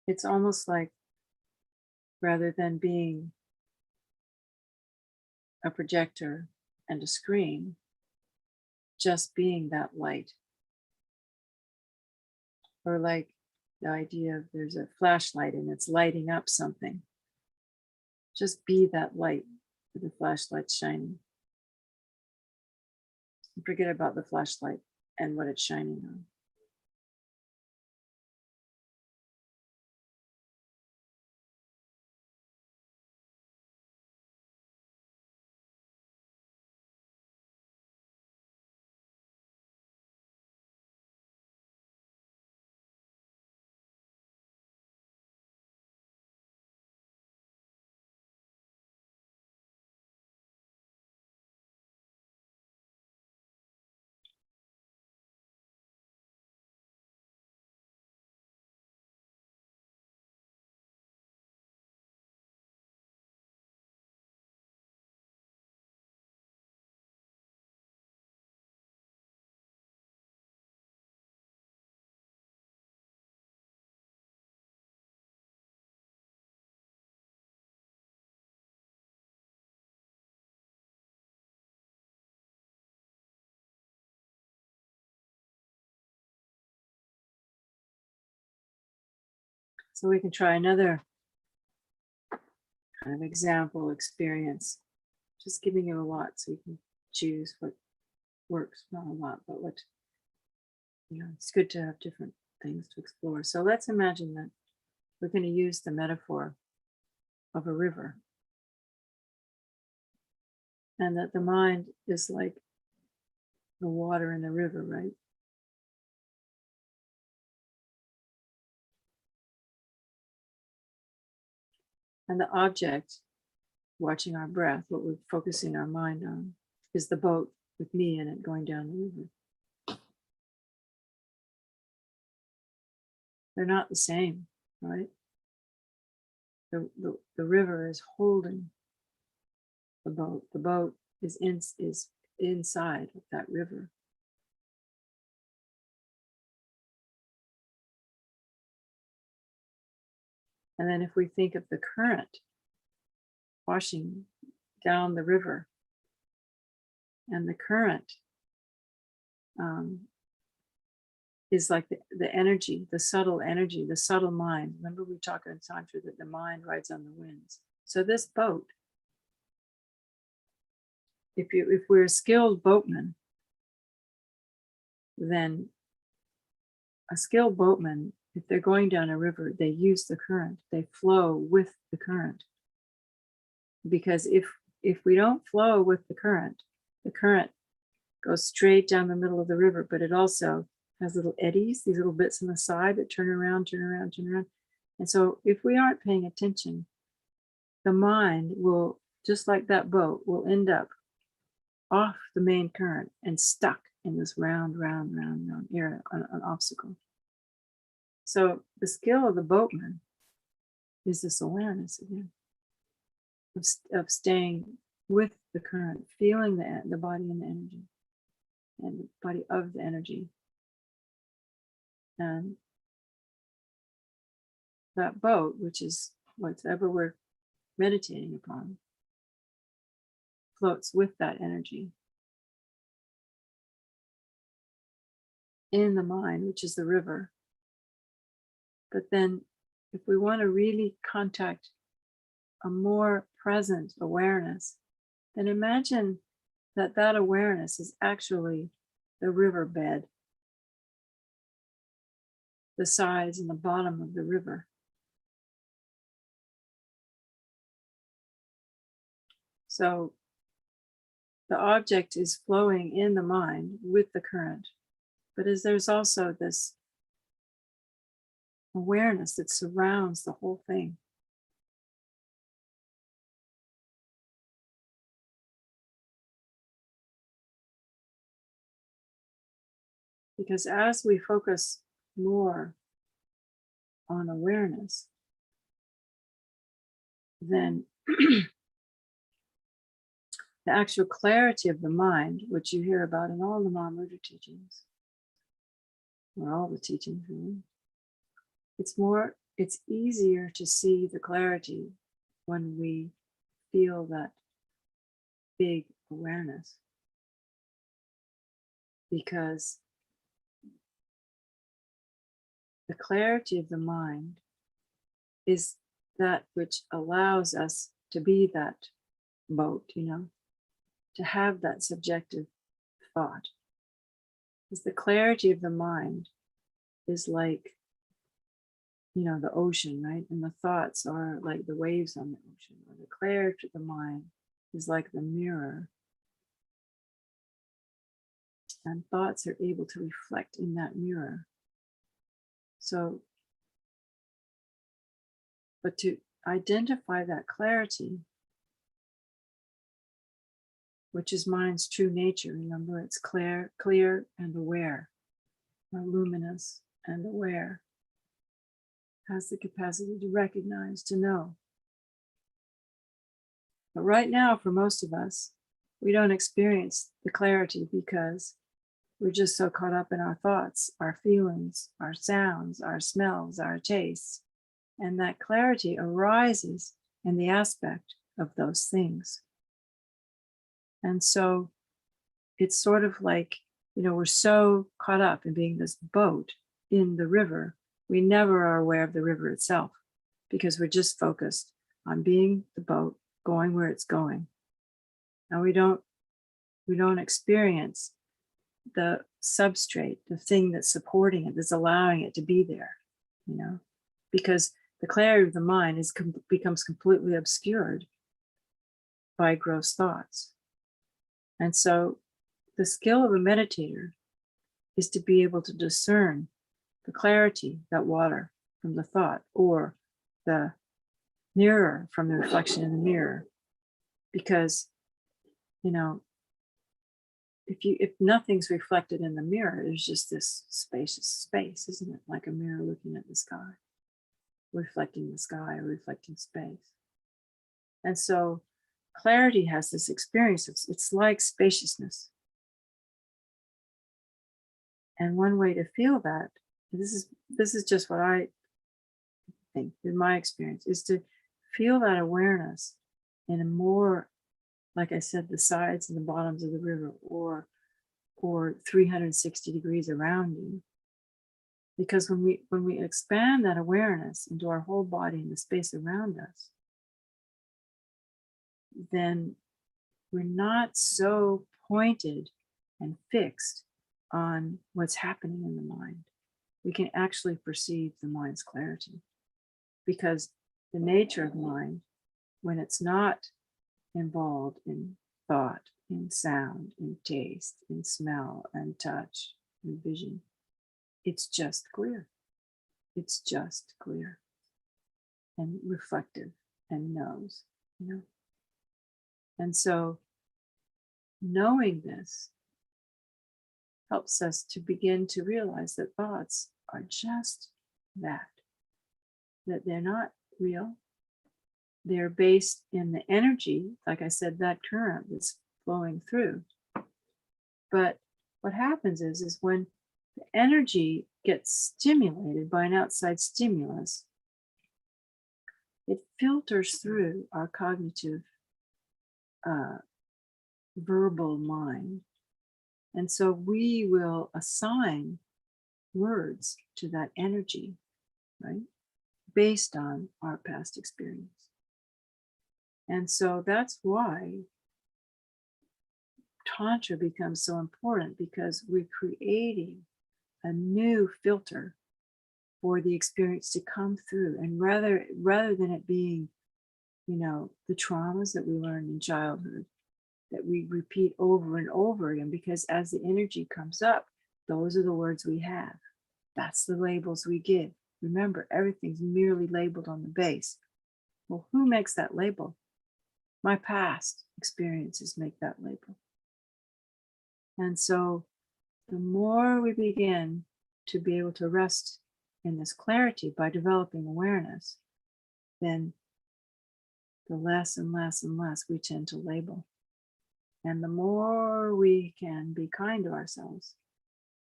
It's almost like rather than being a projector and a screen, just being that light. Or like the idea of there's a flashlight and it's lighting up something. Just be that light with the flashlight shining. Forget about the flashlight and what it's shining on. So we can try another kind of example experience, just giving you a lot so you can choose what works. Not a lot, but what, it's good to have different things to explore. So let's imagine that we're going to use the metaphor of a river, and that the mind is like the water in the river, right? And the object, watching our breath, what we're focusing our mind on, is the boat with me in it going down the river. They're not the same, right? The river is holding the boat. The boat is inside of that river. And then if we think of the current washing down the river, and the current is like the energy, the subtle energy, the subtle mind. Remember we talked in Tantra that the mind rides on the winds. So this boat, if we're a skilled boatman, then a skilled boatman, if they're going down a river, they use the current, they flow with the current. Because if we don't flow with the current goes straight down the middle of the river, but it also has little eddies, these little bits on the side that turn around. And so if we aren't paying attention, the mind will, just like that boat, will end up off the main current and stuck in this round area, an obstacle. So the skill of the boatman is this awareness again, of staying with the current, feeling the body and the energy, and the body of the energy. And that boat, which is whatever we're meditating upon, floats with that energy in the mind, which is the river. But then if we want to really contact a more present awareness, then imagine that awareness is actually the riverbed, the sides and the bottom of the river. So the object is flowing in the mind with the current, but there's also this awareness that surrounds the whole thing. Because as we focus more on awareness, then the actual clarity of the mind, which you hear about in all the Mahamudra teachings, or all the teachings really, it's easier to see the clarity when we feel that big awareness. Because the clarity of the mind is that which allows us to be that boat, to have that subjective thought. Because the clarity of the mind is like, the ocean, right? And the thoughts are like the waves on the ocean. Or the clarity of the mind is like the mirror. And thoughts are able to reflect in that mirror. So, but to identify that clarity, which is mind's true nature, remember, it's clear and aware, or luminous and aware, has the capacity to recognize, to know. But right now, for most of us, we don't experience the clarity because we're just so caught up in our thoughts, our feelings, our sounds, our smells, our tastes. And that clarity arises in the aspect of those things. And so it's sort of like, we're so caught up in being this boat in the river We never are aware of the river itself because we're just focused on being the boat going where it's going. And we don't experience the substrate, the thing that's supporting it, that's allowing it to be there, because the clarity of the mind becomes completely obscured by gross thoughts. And so the skill of a meditator is to be able to discern the clarity, that water from the thought, or the mirror from the reflection in the mirror. Because, if nothing's reflected in the mirror, there's just this spacious space, isn't it? Like a mirror looking at the sky, reflecting the sky or reflecting space. And so clarity has this experience. It's like spaciousness. And one way to feel that, this is just what I think in my experience, is to feel that awareness in a more, like I said, the sides and the bottoms of the river, or 360 degrees around you. Because when we expand that awareness into our whole body and the space around us, then we're not so pointed and fixed on what's happening in the mind. We can actually perceive the mind's clarity, because the nature of mind, when it's not involved in thought, in sound, in taste, in smell, and touch, and vision, it's just clear. It's just clear and reflective and knows, And so knowing this helps us to begin to realize that thoughts are just that they're not real. They're based in the energy, like I said, that current that's flowing through. But what happens is when the energy gets stimulated by an outside stimulus, it filters through our cognitive verbal mind. And so we will assign words to that energy, right? Based on our past experience. And so that's why Tantra becomes so important, because we're creating a new filter for the experience to come through. And rather than it being, the traumas that we learned in childhood that we repeat over and over again, because as the energy comes up, those are the words we have. That's the labels we give. Remember, everything's merely labeled on the base. Well, who makes that label? My past experiences make that label. And so the more we begin to be able to rest in this clarity by developing awareness, then the less and less and less we tend to label. And the more we can be kind to ourselves,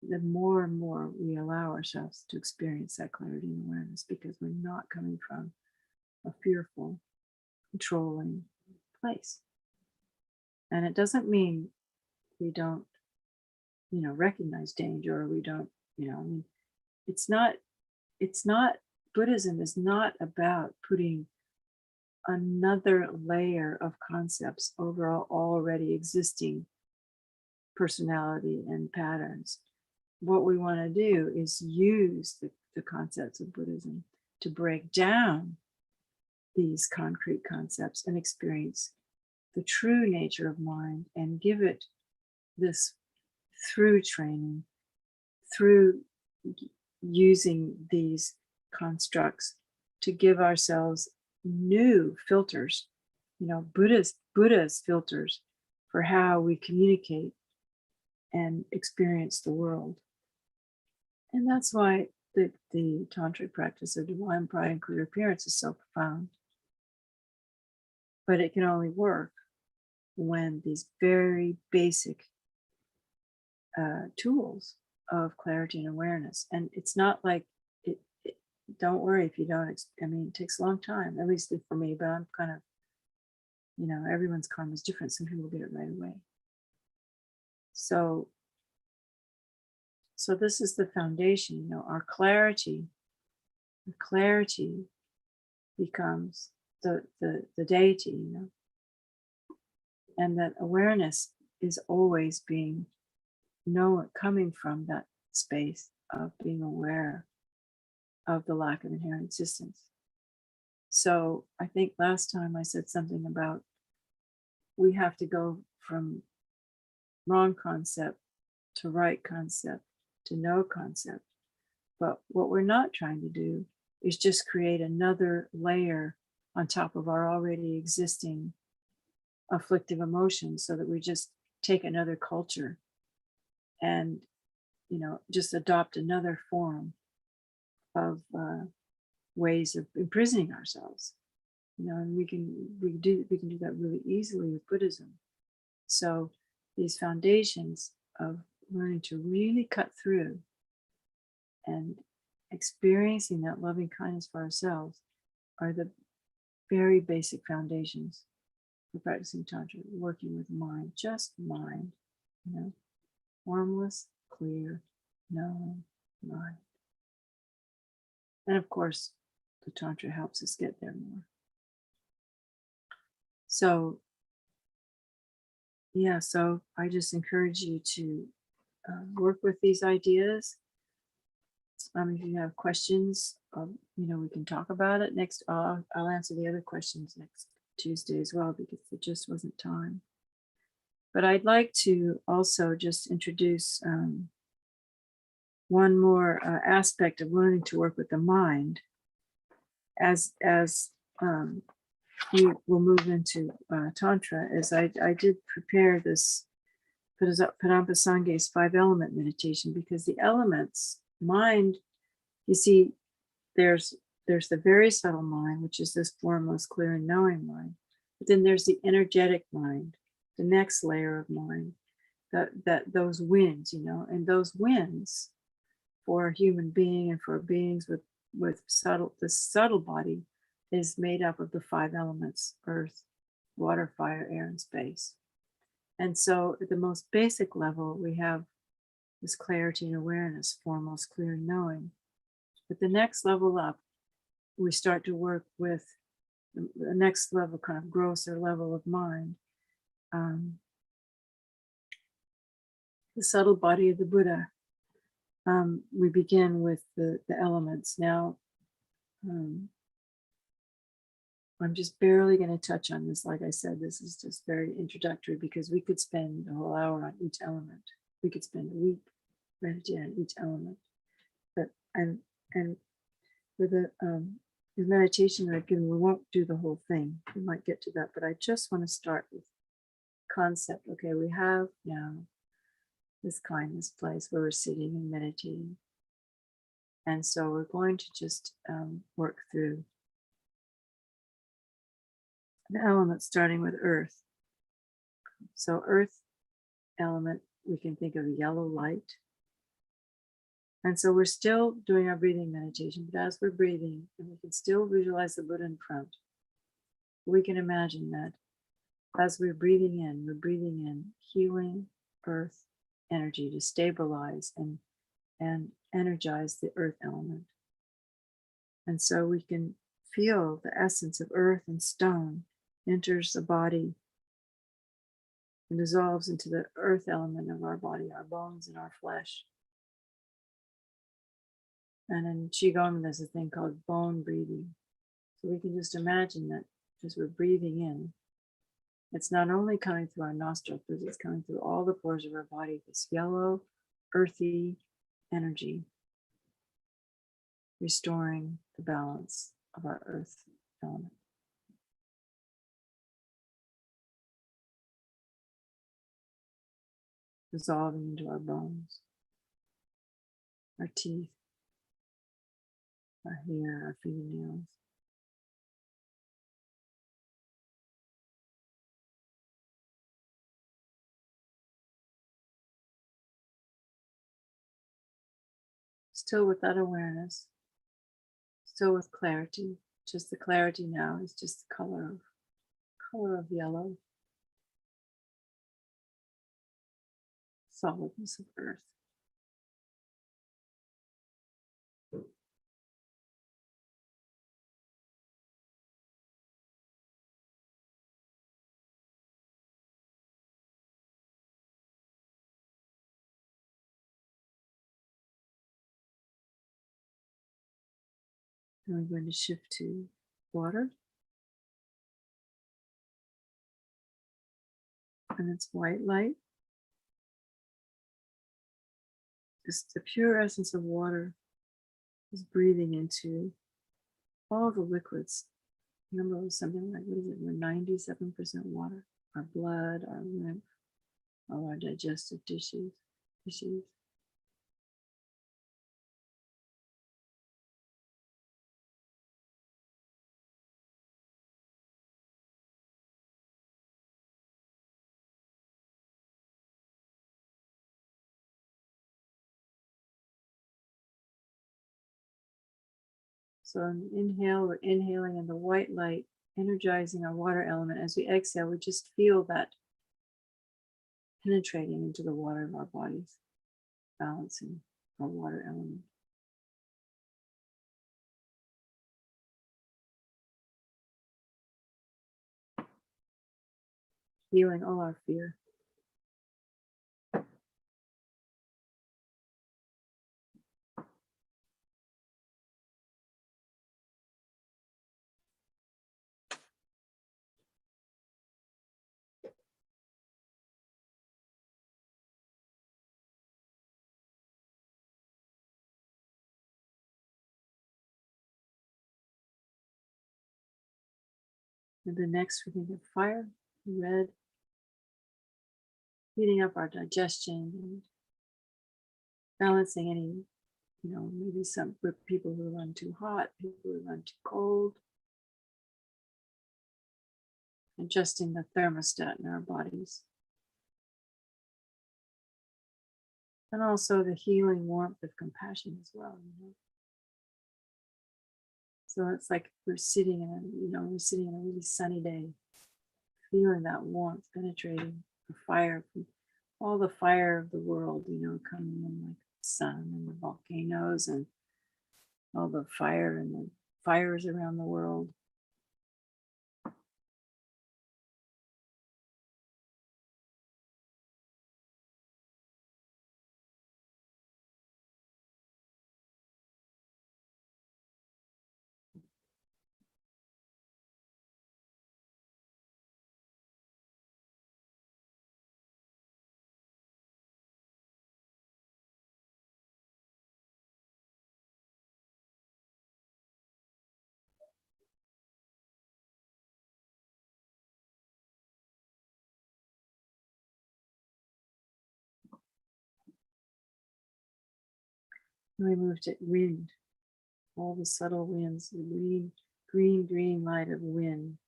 the more and more we allow ourselves to experience that clarity and awareness, because we're not coming from a fearful, controlling place. And it doesn't mean we don't, recognize danger, or we don't, it's not, Buddhism is not about putting another layer of concepts over our already existing personality and patterns. What we want to do is use the concepts of Buddhism to break down these concrete concepts and experience the true nature of mind, and give it this through training, through using these constructs to give ourselves new filters, Buddha's filters for how we communicate and experience the world. And that's why the tantric practice of divine pride and clear appearance is so profound. But it can only work when these very basic tools of clarity and awareness. And it's not like it don't worry if you don't, it takes a long time, at least for me, but I'm kind of, everyone's karma is different. Some people get it right away. So this is the foundation, our clarity the clarity becomes the deity, you know, and that awareness is always being known, coming from that space of being aware of the lack of inherent existence. So I think last time I said something about we have to go from wrong concept to right concept to no concept. But what we're not trying to do is just create another layer on top of our already existing afflictive emotions so that we just take another culture and, you know, just adopt another form of ways of imprisoning ourselves. You know, and we can do that really easily with Buddhism. So these foundations of learning to really cut through and experiencing that loving kindness for ourselves are the very basic foundations for practicing Tantra, working with mind, just mind, you know, formless, clear, knowing mind. And of course, the Tantra helps us get there more. So, yeah, so I just encourage you to work with these ideas. If you have questions, you know, we can talk about it next. I'll answer the other questions next Tuesday as well, because there just wasn't time. But I'd like to also just introduce one more aspect of learning to work with the mind as we will move into Tantra. As I did prepare this Padambasanga's 5-element meditation, because the elements, mind, you see, there's the very subtle mind, which is this formless, clear, and knowing mind. But then there's the energetic mind, the next layer of mind, that those winds, you know, and those winds for a human being and for beings with the subtle body is made up of the 5 elements: earth, water, fire, air, and space. And so at the most basic level, we have this clarity and awareness, foremost, clear, and knowing. But the next level up, we start to work with the next level, kind of grosser level of mind, the subtle body of the Buddha. We begin with the elements. Now, I'm just barely going to touch on this. Like I said, this is just very introductory, because we could spend a whole hour on each element. We could spend a week meditating on each element. But and with the meditation that I've given, we won't do the whole thing. We might get to that, but I just want to start with concept. Okay, we have now this kindness place where we're sitting and meditating. And so we're going to just work through the elements, starting with earth. So earth element, we can think of a yellow light. And so we're still doing our breathing meditation, but as we're breathing, and we can still visualize the Buddha in front, we can imagine that as we're breathing in healing earth energy to stabilize and energize the earth element. And so we can feel the essence of earth and stone enters the body and dissolves into the earth element of our body, our bones and our flesh. And in Qigong, there's a thing called bone breathing. So we can just imagine that as we're breathing in, it's not only coming through our nostrils, but it's coming through all the pores of our body, this yellow, earthy energy, restoring the balance of our earth element. Dissolving into our bones, our teeth, our hair, our fingernails. Still with that awareness, still with clarity. Just the clarity now is just the color of yellow, solidness of earth. And we're going to shift to water. And it's white light. Just the pure essence of water is breathing into all the liquids. Remember, it was something like, what is it? We're 97% water. Our blood, our lymph, all our digestive tissues. So on the inhale, we're inhaling in the white light, energizing our water element. As we exhale, we just feel that penetrating into the water of our bodies, balancing our water element. Healing all our fear. And then next we think of fire, red, heating up our digestion and balancing any, maybe some people who run too hot, people who run too cold, adjusting the thermostat in our bodies. And also the healing warmth of compassion as well. So it's like we're sitting in a really sunny day, feeling that warmth penetrating the fire, all the fire of the world, coming in like the sun and the volcanoes and all the fire and the fires around the world. And we move to wind, all the subtle winds, the green light of wind.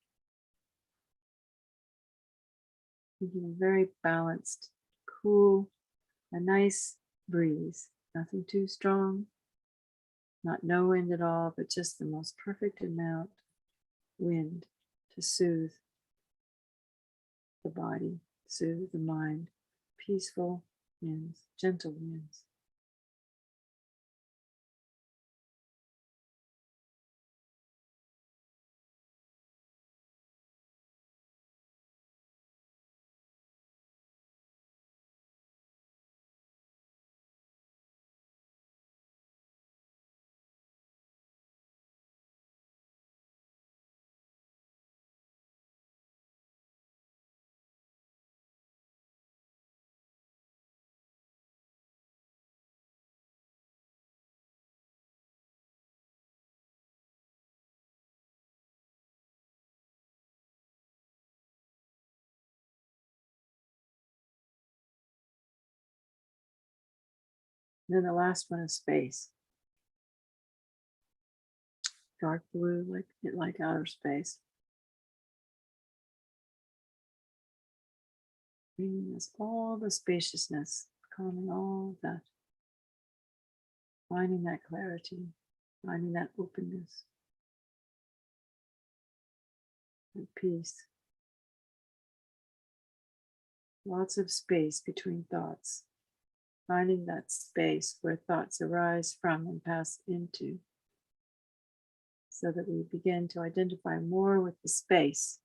Making a very balanced, cool, a nice breeze, nothing too strong, not no wind at all, but just the most perfect amount wind to soothe the body, soothe the mind, peaceful winds, gentle winds. And then the last one is space. Dark blue, like outer space. Bringing us all the spaciousness, calming all of that, finding that clarity, finding that openness and peace. Lots of space between thoughts, finding that space where thoughts arise from and pass into, so that we begin to identify more with the space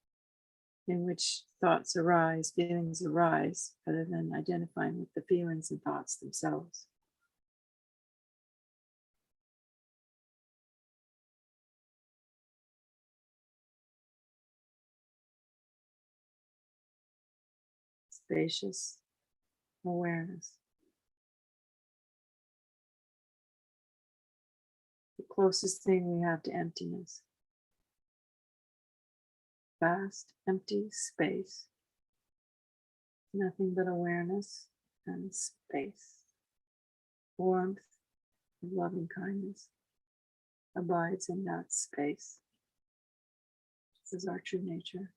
in which thoughts arise, feelings arise, rather than identifying with the feelings and thoughts themselves. spacious awareness. The closest thing we have to emptiness. Vast, empty space. Nothing but awareness and space. Warmth and loving kindness abides in that space. This is our true nature.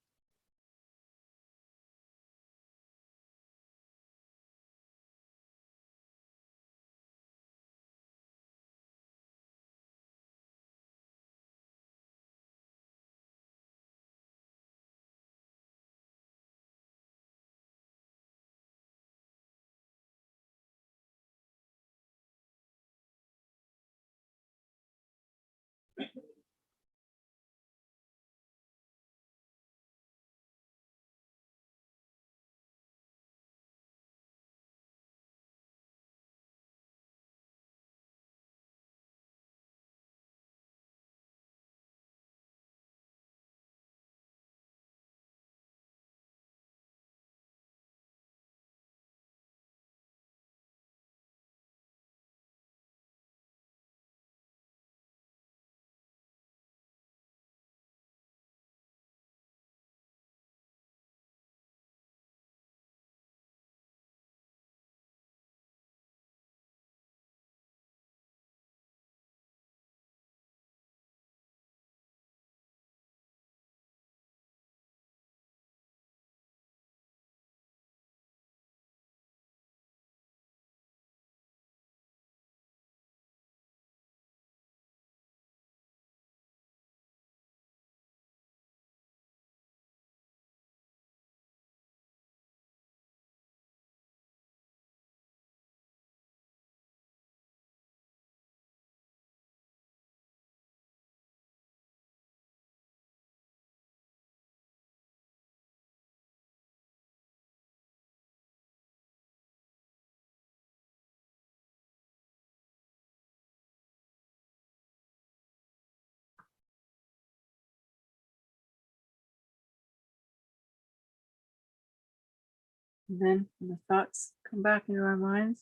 And then when the thoughts come back into our minds,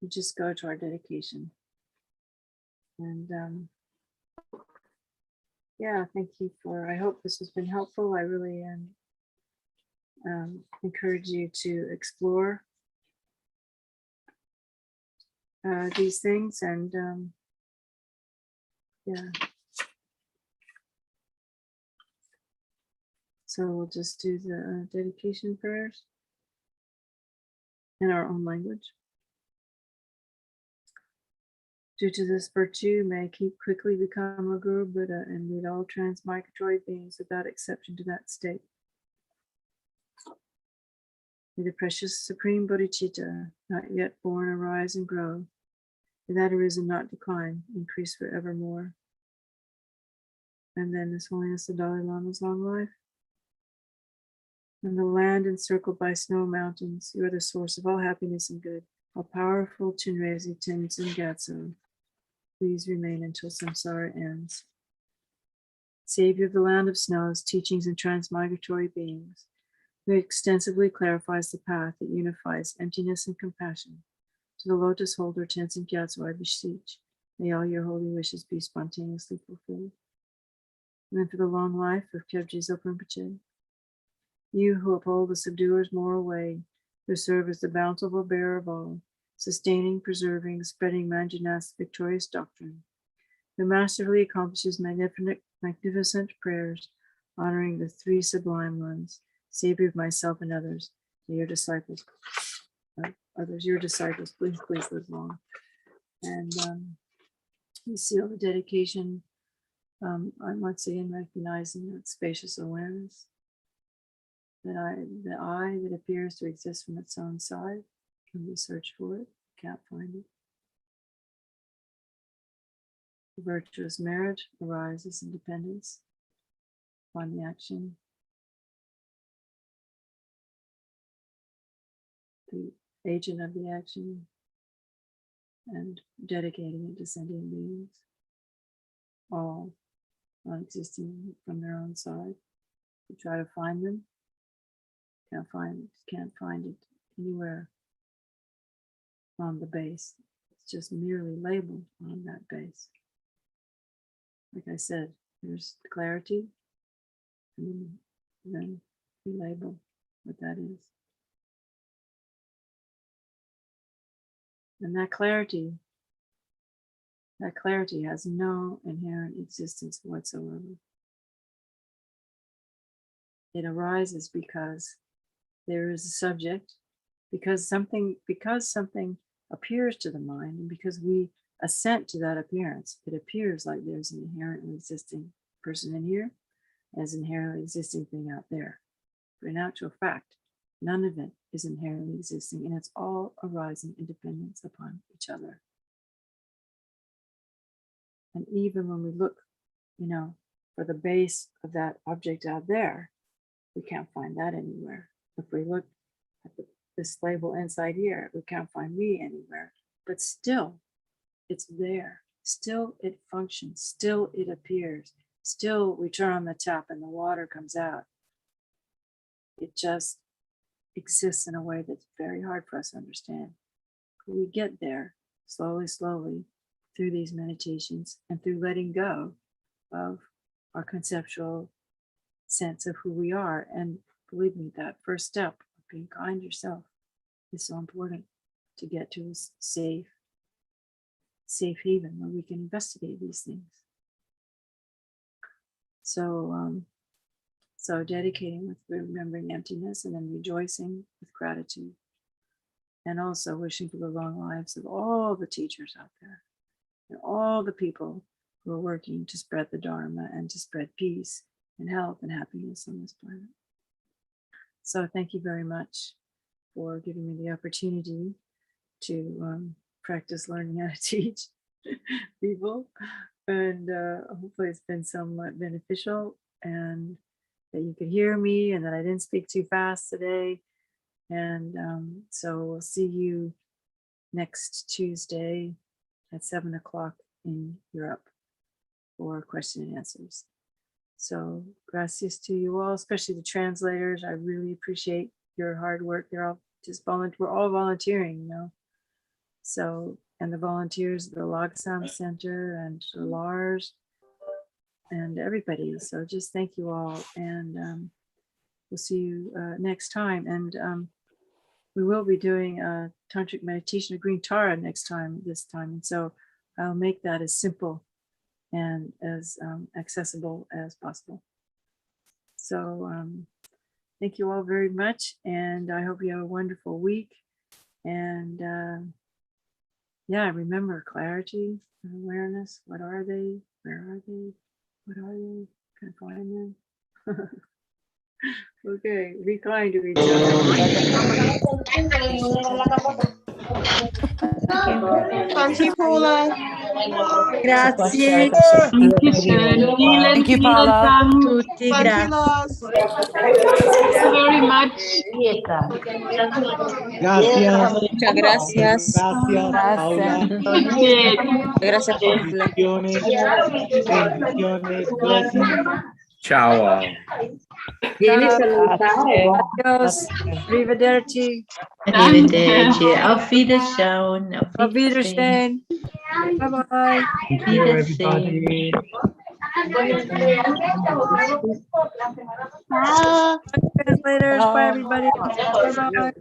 we just go to our dedication. And yeah, thank you I hope this has been helpful. I really encourage you to explore these things and yeah. So we'll just do the dedication prayers in our own language. Due to this virtue, may I keep quickly become a Guru Buddha and lead all transmigratory beings without exception to that state. May the precious Supreme Bodhicitta, not yet born, arise and grow. May that arisen not decline, increase forevermore. And then His Holiness the Dalai Lama's long life. In the land encircled by snow mountains, you are the source of all happiness and good. All powerful Chinrezi Tenzin Gyatso, please remain until samsara ends. Savior of the land of snows, teachings and transmigratory beings, who extensively clarifies the path that unifies emptiness and compassion. To the lotus holder Tenzin Gyatso I beseech, may all your holy wishes be spontaneously fulfilled. And then for the long life of Kyabji Zopa Rinpoche, you who uphold the subduer's moral way, who serve as the bountiful bearer of all, sustaining, preserving, spreading Manjanath's victorious doctrine, who masterfully accomplishes magnificent prayers, honoring the three sublime ones, Savior of myself and others, your disciples, your disciples, please live long. And you seal the dedication. I'm once again recognizing that spacious awareness. The I that appears to exist from its own side, when we search for it, can't find it. The virtuous marriage arises in dependence upon the action. The agent of the action and dedicating it to sentient beings, all non existing from their own side. We try to find them, Can't find it anywhere on the base. It's just merely labeled on that base. Like I said, there's clarity, and then we label what that is. And that clarity has no inherent existence whatsoever. It arises because there is a subject, because something appears to the mind, and because we assent to that appearance, it appears like there's an inherently existing person in here, as an inherently existing thing out there. But in actual fact, none of it is inherently existing, and it's all arising in dependence upon each other. And even when we look, for the base of that object out there, we can't find that anywhere. If we look at this label inside here, we can't find me anywhere. But still, it's there. Still, it functions. Still, it appears. Still, we turn on the tap and the water comes out. It just exists in a way that's very hard for us to understand. But we get there slowly, slowly through these meditations and through letting go of our conceptual sense of who we are. And believe me, that first step of being kind to yourself is so important to get to a safe haven where we can investigate these things. So dedicating with remembering emptiness, and then rejoicing with gratitude, and also wishing for the long lives of all the teachers out there and all the people who are working to spread the Dharma and to spread peace and health and happiness on this planet. So thank you very much for giving me the opportunity to practice learning how to teach people. And hopefully it's been somewhat beneficial, and that you could hear me, and that I didn't speak too fast today. And so we'll see you next Tuesday at 7 o'clock in Europe for question and answers. So gracias to you all, especially the translators. I really appreciate your hard work. They're all just we're all volunteering, So, and the volunteers, the Logsam Center and the Lars and everybody. So just thank you all. And we'll see you next time. And we will be doing a tantric meditation of green Tara this time. And so I'll make that as simple and as accessible as possible. So thank you all very much. And I hope you have a wonderful week. And remember clarity and awareness. What are they? Where are they? What are they? Can I find them? Okay, be kind to each other. Thank you, Paula. Grazie. Thank you, Paula. Tutti, Thank you, grazie. Lars. Thank you very much. Gracias. Muchas gracias. Gracias, Paula. Gracias por la... Bendiciones. Blessings. Ciao. Devi salutare. Adios. Arrivederci. Arrivederci. Auf Wiederschauen. Auf Wiedersehen. Bye-bye. Thank you, everybody. Translators. Bye, everybody. Bye-bye.